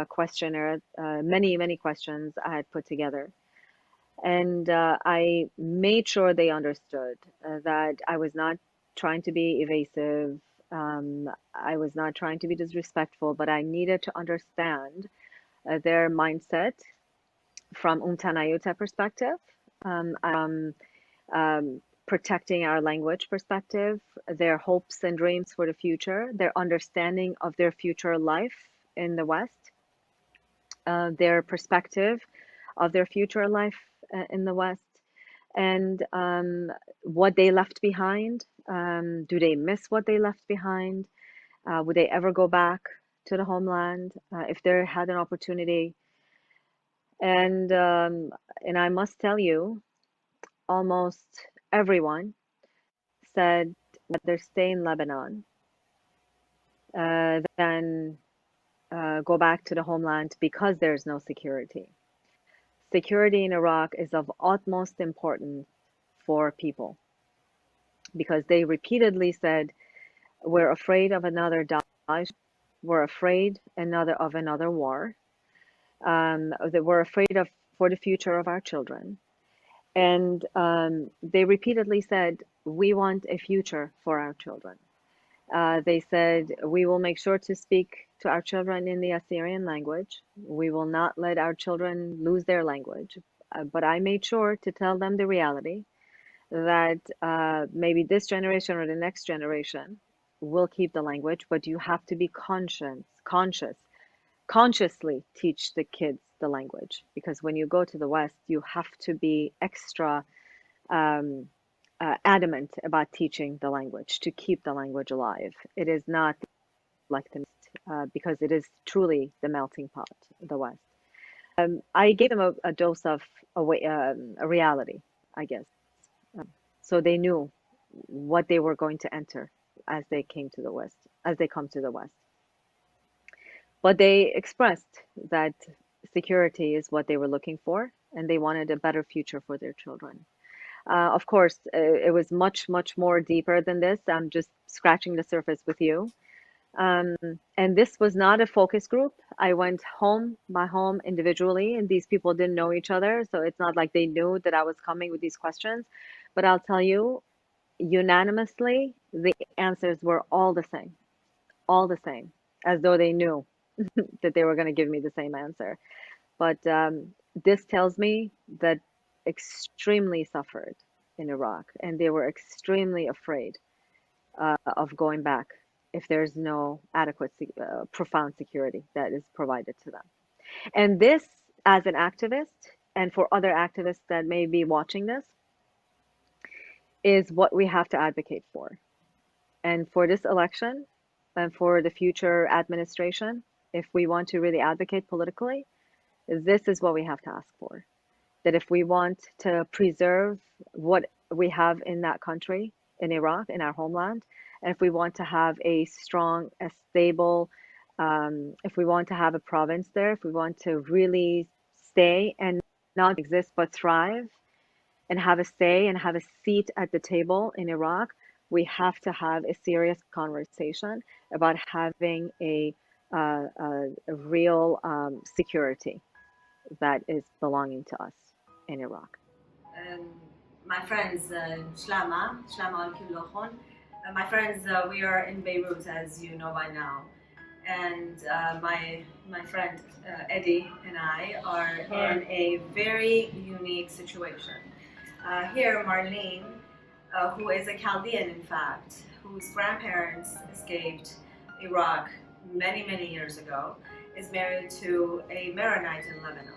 questionnaire, many questions I had put together. And I made sure they understood that I was not trying to be evasive. I was not trying to be disrespectful, but I needed to understand their mindset from Umtanayuta perspective, um, protecting our language perspective, their hopes and dreams for the future, their understanding of their future life in the West, their perspective of their future life in the West, and what they left behind. Do they miss what they left behind? Would they ever go back to the homeland if they had an opportunity? And and I must tell you, almost everyone said rather stay in Lebanon than go back to the homeland because there's no security. Security in Iraq is of utmost importance for people because they repeatedly said, we're afraid of another Daesh, we're afraid of another war, that we're afraid of for the future of our children. And they repeatedly said, we want a future for our children. They said, we will make sure to speak to our children in the Assyrian language. We will not let our children lose their language. But I made sure to tell them the reality that maybe this generation or the next generation will keep the language, but you have to be consciously teach the kids the language. Because when you go to the West, you have to be extra um, adamant about teaching the language to keep the language alive. It is not like the because it is truly the melting pot, the West. I gave them a dose of a reality, I guess, so they knew what they were going to enter as they came to the West, as they come to the West. But they expressed that security is what they were looking for, and they wanted a better future for their children. Of course, it was much more deeper than this. I'm just scratching the surface with you. Um, and this was not a focus group. I went home by home individually, and these people didn't know each other. So it's not like they knew that I was coming with these questions. But I'll tell you, unanimously, the answers were all the same, as though they knew that they were going to give me the same answer. But this tells me that extremely suffered in Iraq, and they were extremely afraid of going back if there's no adequate, profound security that is provided to them. And this, as an activist, and for other activists that may be watching this, is what we have to advocate for. And for this election and for the future administration, if we want to really advocate politically, this is what we have to ask for. That if we want to preserve what we have in that country, in Iraq, in our homeland, and if we want to have a strong, a stable, if we want to have a province there, if we want to really stay and not exist but thrive and have a say and have a seat at the table in Iraq, we have to have a serious conversation about having a real security that is belonging to us in Iraq. My friends, Shlama al-Kilochon. My friends, we are in Beirut, as you know by now. And my friend Eddie and I are in a very unique situation. Here, Marlene, who is a Chaldean, in fact, whose grandparents escaped Iraq many years ago, is married to a Maronite in Lebanon.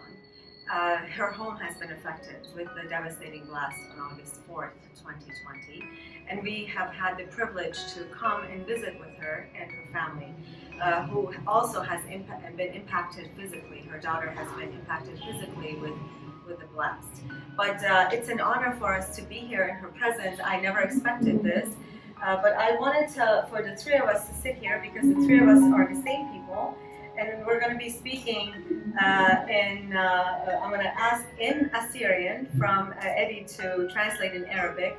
Her home has been affected with the devastating blast on August 4th, 2020, and we have had the privilege to come and visit with her and her family, who also has been impacted physically. Her daughter has been impacted physically with the blast. But it's an honor for us to be here in her presence. I never expected this, but I wanted for the three of us to sit here because the three of us are the same people. And we're going to be speaking I'm going to ask in Assyrian from Eddie to translate in Arabic.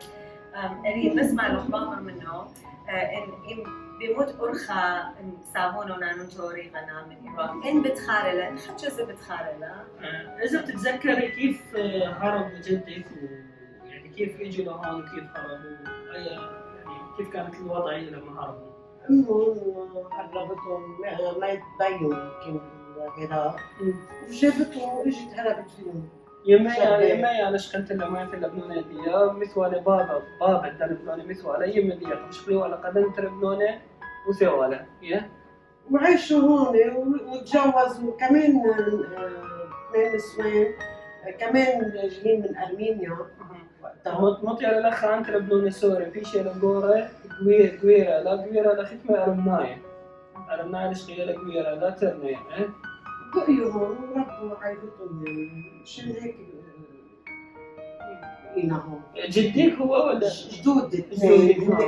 Eddie, بسمع الأخبار منه إن بيموت أرخا سافونو نانو توري غنا من إيران إن بتخارلة حتى بتخارلة. إذا بتتذكري كيف هرب جدك يعني كيف إجوا لهون وكيف هربوا يعني كيف كانت الوضعية لما هربوا؟ هربتهم ما يتبينوا يمكن العراق وجابتهم واجت هربت فيهم. يماي أنا شكلت لما تلبنوني ديا مثوالي بابا تلبنوني مثوالي يم ديا مشكلة على قدم تلبنوني وثوالي وعيشوا هون وتجوزوا كمان اثنين نسوان كمان جايين من أرمينيا. مطي على الأخ عن تلبنوني سوري في شيء لجورة قويرة لا ختمة أرمناي لشغيلة قويرة لا ترني بقيوا هون وربوا عائلتهم يعني شن هيك بقينا هون. جديك هو ولا؟ جدود اثنين هن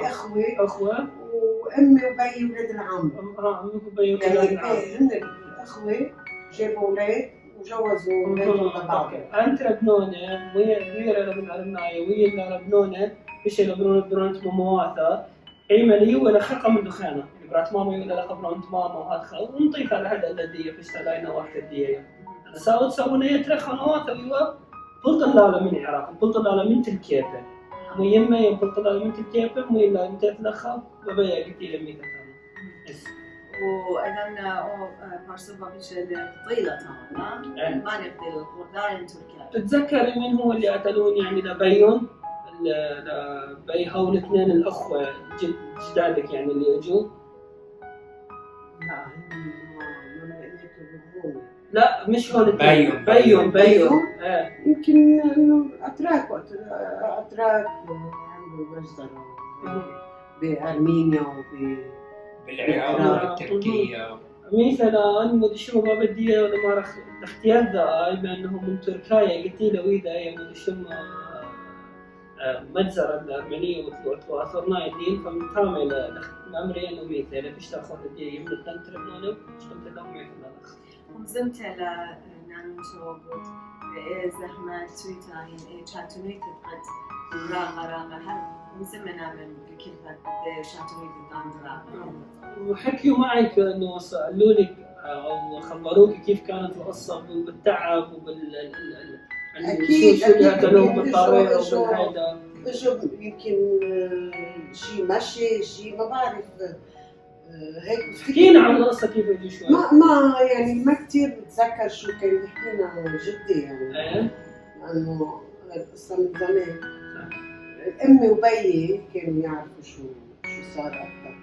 أخوة وأمي وبي ولاد العم. أمك وبي ولاد العم. هن الأخوة جابوا أولاد وجوزوا أولادهم لبعض. أنت لبنانة ويا من أرمناي ويا لبنانة إيش لبنانة ممواثة أي ملي ولا خلقة من دخانة. برات ماما يقول لها قبل أنت ماما وهالخا ونطيف على هذا الدية في استلاينا وقت الدية. أنا سوينا يترخ نواث ويوا بلط الله من العراق بلط الله من تركيا. ميمة يبلط الله من تركيا ميلا أنت تلخا وبيا كتير ميتا ثاني. وأيضا بارسو بابيش طيلة طبعا ما نقدر القردان تركيا. تتذكري من هو اللي قتلون يعني لبيون لبي هول اثنين الأخوة جدادك يعني اللي اجوا؟ لا مش هون بيون يمكن انه اتراك عملوا مجزرة بارمينيا بالعراق وتركيا مثلا مدري شو ما بدي ولا ما اختيار ذا بانهم من تركيا قلت له ويدا يا مدري شو مجزرة الأرمينية وأثرنا الدين فمتعامل الأمرين وميثا فيش تأخذ الدين يمكن تنتر منه اشتمت لهم ميثا الأخ. ومزمت لنانو شوبوت زحمة تويتر يعني شاتونيت قد راغة هل مزمنا من كلمة شاتونيت الدان وحكيوا معك إنه سألوا لك أو خبروك كيف كانت القصة بالتعب أكيد شو قتلوهم بالطريق وبالهيدا اجوا يمكن شيء مشي شيء ما بعرف هيك حكينا عن القصة كيف اجوا شوي ما يعني ما كتير بتذكر شو كان يحكينا جدي يعني لأنه القصة من زمان أمي وبيي كانوا يعرفوا شو صار أكثر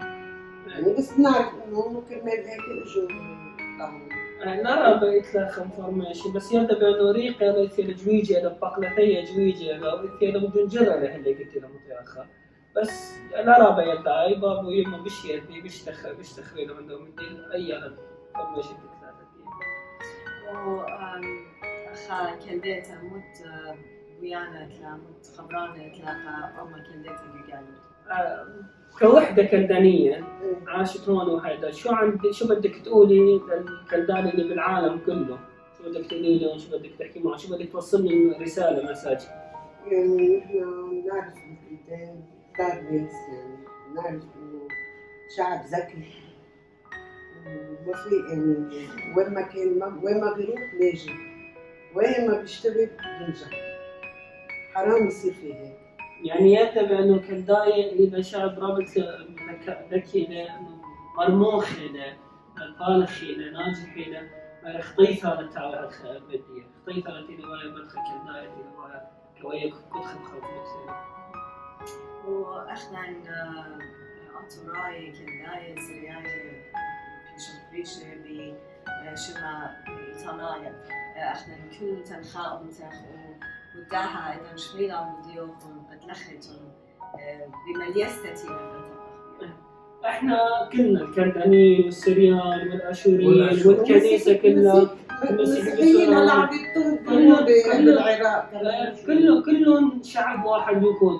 يعني بس بنعرف إنه كرمال هيك إجوا لهون. نرى بإطلاق انفورميشن بس يبدأ بأنه ريقة ليس الجويجة لبقلتية جويجة لو إثي بدون جرة اللي قلت له متأخر بس نرى بيدعي بابو يما بشيدي بيشتخري له عندهم أي انفورميشن و أخا كلديتا مت ويانا تلا مت خبرانا تلاقى أما كلديتا قالوا كوحدة كلدانية عاشت هون وهذا شو بدك تقولي للكلدان اللي بالعالم كله؟ شو بدك تقولي له؟ شو بدك تحكي معه؟ شو بدك توصل له رسالة مساج؟ يعني نحن نعرف الكلدان كتار ناس يعني نعرف إنه شعب ذكي وما في يعني وين ما بيروح ناجي وين ما بيشتغل بينجح حرام يصير في هيك. يعني يبدأ بأنه كلداية إذا شعب رابط ذكي مرموخ بالغ ناجح خطيثة للتعويض بدية خطيثة التي نوايا بدخل كلداية نوايا كوية كدخل خلطة وأخنا أطراي كلداية سرياية بيشة بشما تنايا أخنا كل تنخاء وداها إذا شميلا وديوهم بتلختهم بمليستي احنا كلنا الكردانيين والسريان والاشوريين والكنيسه كلها المسيحيين هلا عم يضطهدوا بالعراق كلهم شعب واحد بيكون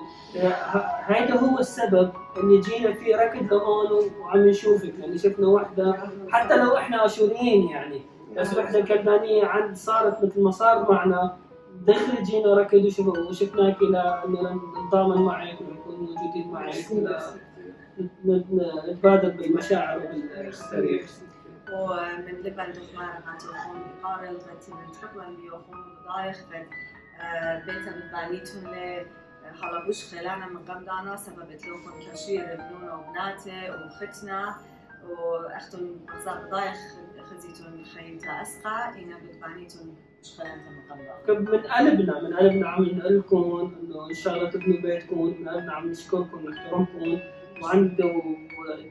هذا هو السبب اللي جينا فيه ركض لهون وعم نشوفك لان شفنا وحده حتى لو احنا اشوريين يعني بس وحده كردانيه عند صارت مثل ما صار معنا دخل جينا ركض وشفناك لانه نتضامن معك ونكون موجودين معك نتبادل بالمشاعر وبالتاريخ. ومن لبن دخمار عطيهم إقارة الغتي من تحبوا بيوخون ضايخ بيتا بتبانيتهم حلبوش خلعنا من قمدانا سببت لهم كشير ابنونا وبناتي وختنا وأختهم أخزاق ضايخ خزيتهم خيمتا أسقى إنا بتبانيتهم مش خلانتا من قمدانا. من قلبنا عم نقلكم إنه إن شاء الله تبنوا بيتكم من قلبنا عم نشكركم ونحترمكم وعنده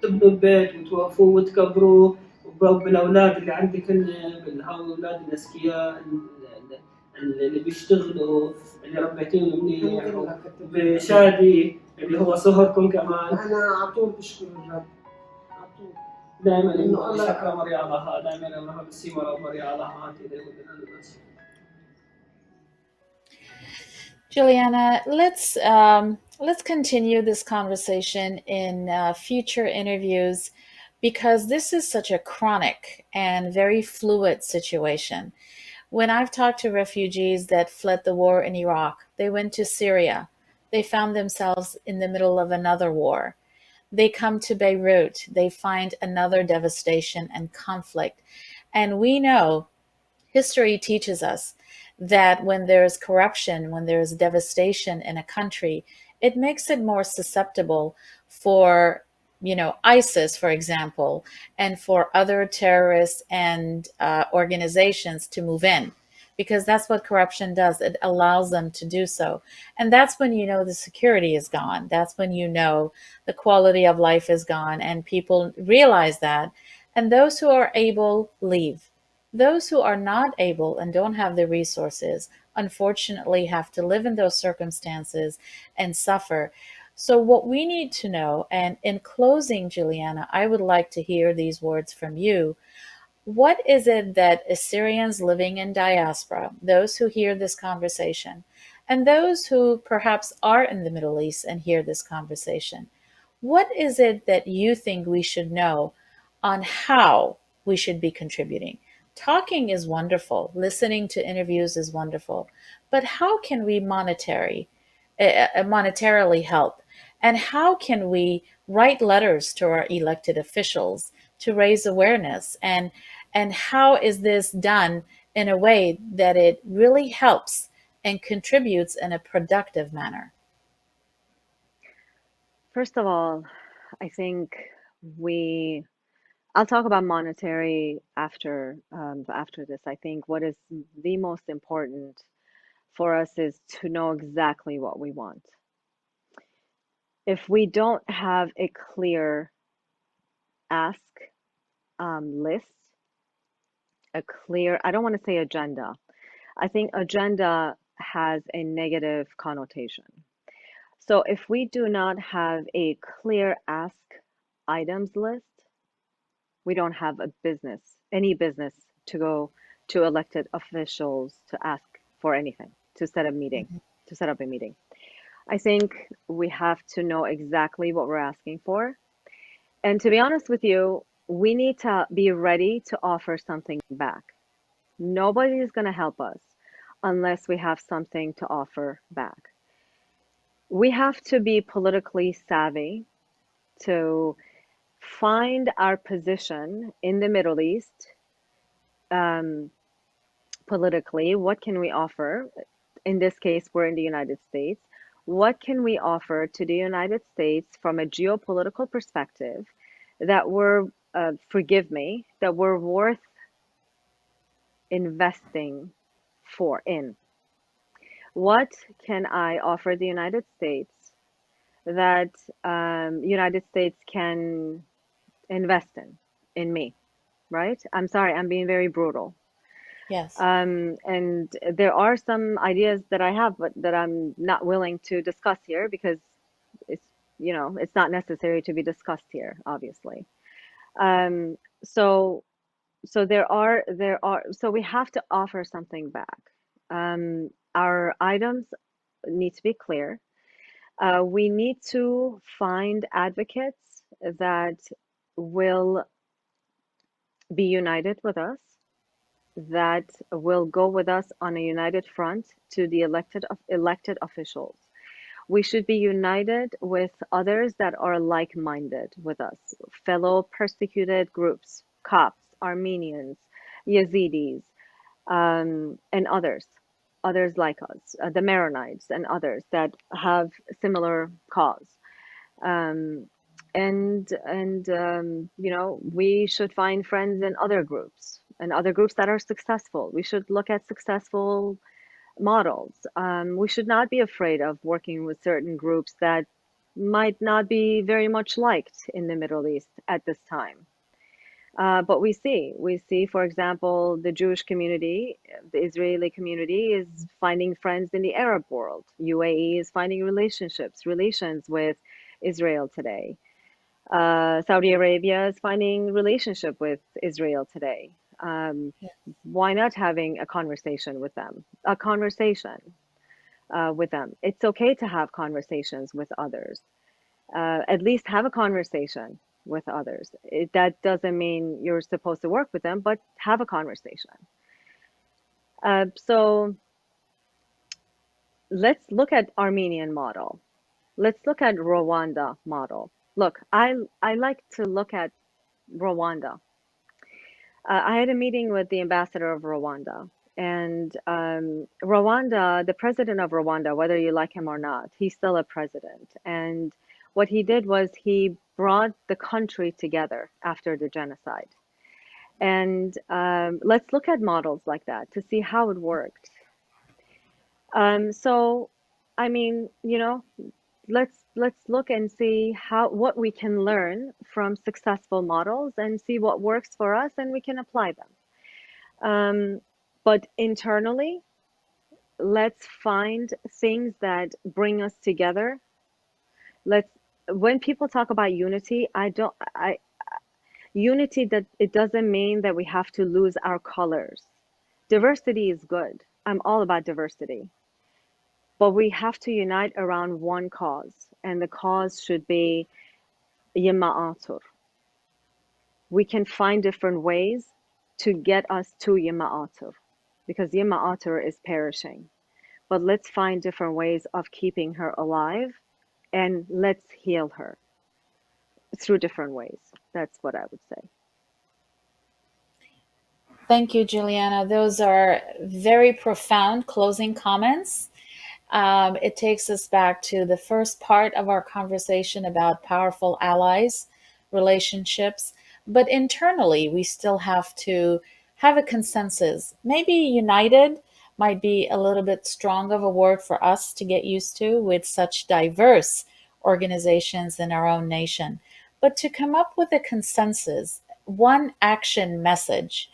تبنوا البيت وتوقفوه وتكبروه وبالأولاد اللي عندك بالهاو الأولاد الأذكياء اللي بيشتغلوا اللي ربيتيهم منيح بشادي اللي هو صهركم كمان. أنا على طول بشكر الرب على طول دائما إنه شكرا مريالها دائما إنها بالسيمرة ومريالها Juliana, let's continue this conversation in future interviews because this is such a chronic and very fluid situation. When I've talked to refugees that fled the war in Iraq, they went to Syria. They found themselves in the middle of another war. They come to Beirut. They find another devastation and conflict. And we know history teaches us that when there is corruption, when there is devastation in a country, it makes it more susceptible for, ISIS, for example, and for other terrorists and organizations to move in, because that's what corruption does. It allows them to do so. And that's when the security is gone. That's when the quality of life is gone, and people realize that. And those who are able leave. Those who are not able and don't have the resources, unfortunately, have to live in those circumstances and suffer. So, what we need to know, and in closing, Juliana, I would like to hear these words from you. What is it that Assyrians living in diaspora, those who hear this conversation, and those who perhaps are in the Middle East and hear this conversation, what is it that you think we should know on how we should be contributing? Talking is wonderful. Listening to interviews is wonderful. But how can we monetarily help? And how can we write letters to our elected officials to raise awareness? And how is this done in a way that it really helps and contributes in a productive manner? First of all, I think I'll talk about monetary after this. I think what is the most important for us is to know exactly what we want. If we don't have a clear ask list, a clear, I don't want to say agenda. I think agenda has a negative connotation. So if we do not have a clear ask items list, we don't have a business, any business to go to elected officials to ask for anything, to set a meeting, to set up a meeting. I think we have to know exactly what we're asking for. And to be honest with you, we need to be ready to offer something back. Nobody is going to help us unless we have something to offer back. We have to be politically savvy to find our position in the Middle East politically. What can we offer? In this case, we're in the United States. What can we offer to the United States from a geopolitical perspective that we're, forgive me, that we're worth investing in? What can I offer the United States that United States can invest in me, right? I'm sorry, I'm being very brutal. Yes. And there are some ideas that I have, but that I'm not willing to discuss here because it's, it's not necessary to be discussed here, obviously. Um, so, so we have to offer something back. Our items need to be clear. We need to find advocates that will be united with us, that will go with us on a united front to the elected officials. We should be united with others that are like-minded with us, fellow persecuted groups, Copts, Armenians, Yazidis, and others like us, the Maronites and others that have similar cause. Um, we should find friends in other groups and other groups that are successful. We should look at successful models. We should not be afraid of working with certain groups that might not be very much liked in the Middle East at this time. But we see, for example, the Jewish community, the Israeli community is finding friends in the Arab world. UAE is finding relations with Israel today. Saudi Arabia is finding relationship with Israel today. Why not having a conversation with them? With them. It's okay to have conversations with others. At least have a conversation with others. That doesn't mean you're supposed to work with them, but have a conversation. So let's look at Armenian model. Let's look at Rwanda model. Look, I like to look at Rwanda. I had a meeting with the ambassador of Rwanda, and Rwanda, the president of Rwanda, whether you like him or not, he's still a president. And what he did was he brought the country together after the genocide. And let's look at models like that to see how it worked. So, I mean, let's look and see what we can learn from successful models and see what works for us, and we can apply them. But internally, let's find things that bring us together. When people talk about unity, unity, that it doesn't mean that we have to lose our colors. Diversity is good. I'm all about diversity. But we have to unite around one cause, and the cause should be Yima'atur. We can find different ways to get us to Yima'atur, because Yima'atur is perishing. But let's find different ways of keeping her alive, and let's heal her through different ways. That's what I would say. Thank you, Juliana. Those are very profound closing comments. It takes us back to the first part of our conversation about powerful allies, relationships. But internally, we still have to have a consensus. Maybe united might be a little bit strong of a word for us to get used to with such diverse organizations in our own nation. but to come up with a consensus, one action message,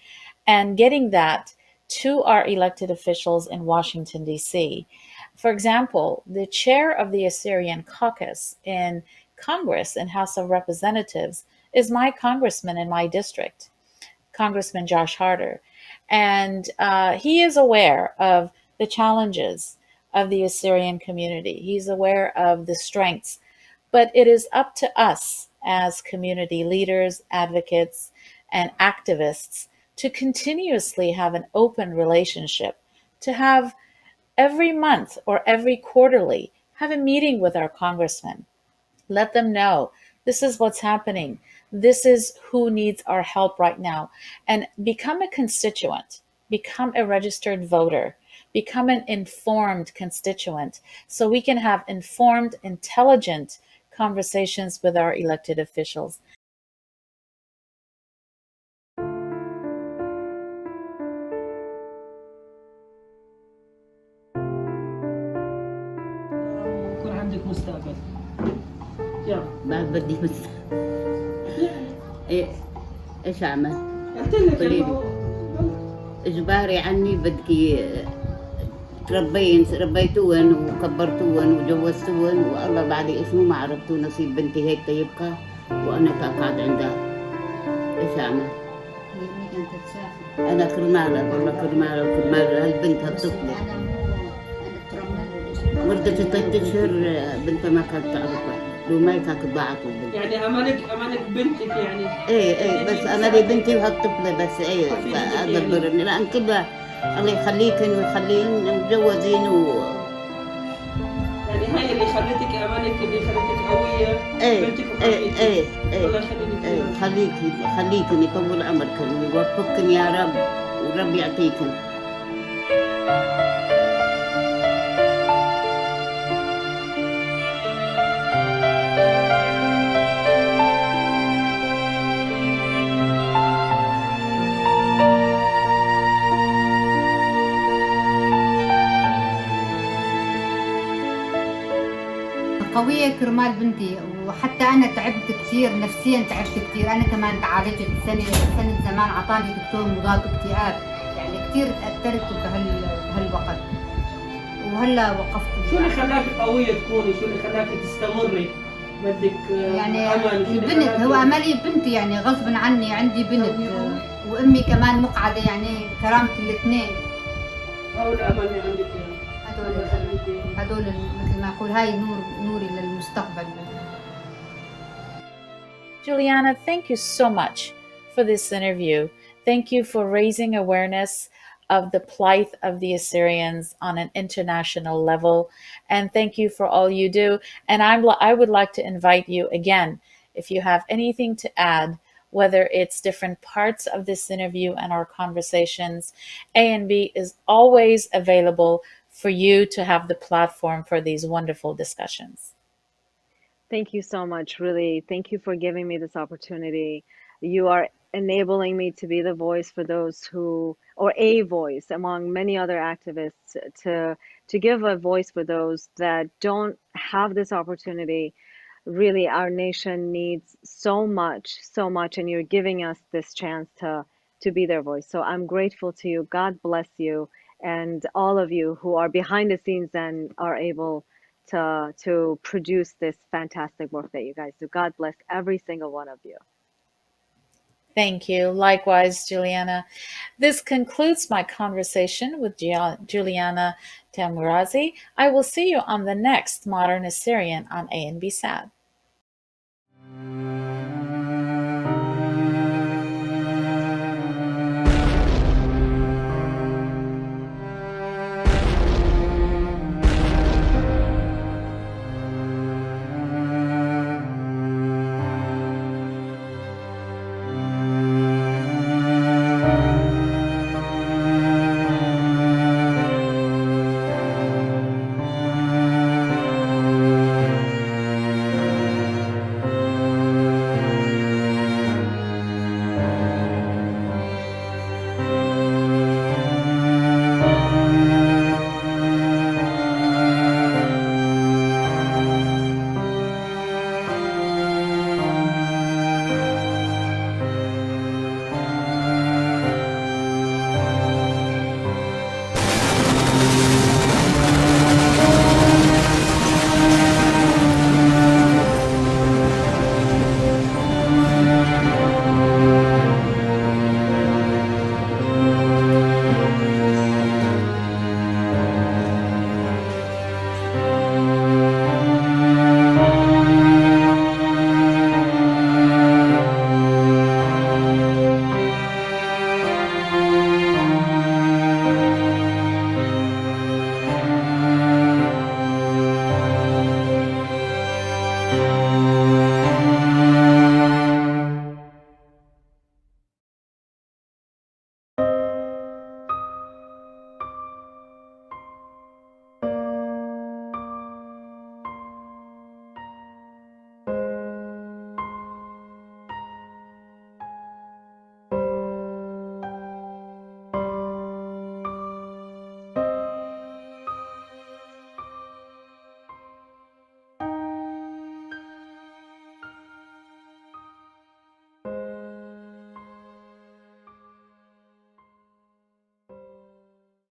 and getting that to our elected officials in Washington, D.C. For example, the chair of the Assyrian caucus in Congress and House of Representatives is my congressman in my district, Congressman Josh Harder. And he is aware of the challenges of the Assyrian community. He's aware of the strengths, but it is up to us as community leaders, advocates, and activists to continuously have an open relationship, to have every month or every quarterly have a meeting with our congressmen. Let them know this is what's happening. This is who needs our help right now. And become a constituent, become a registered voter, become an informed constituent so we can have informed, intelligent conversations with our elected officials. يكون عندك مستقبل. يلا. بعد بدي ايش اعمل؟ قلت لك اجباري عني بدك ربيتون وكبرتون وجوزتون والله بعد اسمه ما عرفتوا نصيب بنتي هيك تيبقى وانا تقعد عندها. ايش اعمل؟ انا كرمالة والله كرمالة هالبنت هالطفلة مرضت 3 أشهر بنتها ما كانت تعرفها لو ما كانت ضاعت البنت. يعني امانك بنتك يعني. ايه بس املي بنتي وهالطفلة بس اقدر لان كلها الله يخليكن ويخليهن مجوزين يعني هاي اللي خلتك امانك اللي خلتك قوية. بنتك وخليكي. الله يخليكي. خليكن يطول عمركن ويوفقكن يا رب ورب يعطيكن. قوية كرمال بنتي وحتى أنا تعبت كثير نفسيا تعبت كثير. أنا كمان تعالجت سنة زمان عطاني دكتور مضاد اكتئاب يعني كثير تأثرت بهالوقت وهلا وقفت. شو اللي خلاك قوية تكوني؟ شو اللي خلاك تستمري؟ بدك يعني أمل. البنت هو أملي بنتي يعني غصب عني عندي بنت وأمي كمان مقعدة يعني كرامة الاثنين. هو الأمل اللي عندك يعني. هدول مثل ما أقول هاي نوري للمستقبل. Juliana, thank you so much for this interview. Thank you for raising awareness of the plight of the Assyrians on an international level. And thank you for all you do. And I would like to invite you again, if you have anything to add, whether it's different parts of this interview and our conversations, A&B is always available for you to have the platform for these wonderful discussions. Thank you so much, really. Thank you for giving me this opportunity. You are enabling me to be the voice for those who, or a voice among many other activists, to give a voice for those that don't have this opportunity. Really, our nation needs so much, and you're giving us this chance to be their voice. So I'm grateful to you. God bless you, and all of you who are behind the scenes and are able to produce this fantastic work that you guys do. God bless every single one of you. Thank you. Likewise, Juliana. This concludes my conversation with Juliana Taimoorazy. I will see you on the next Modern Assyrian on A&B SAD.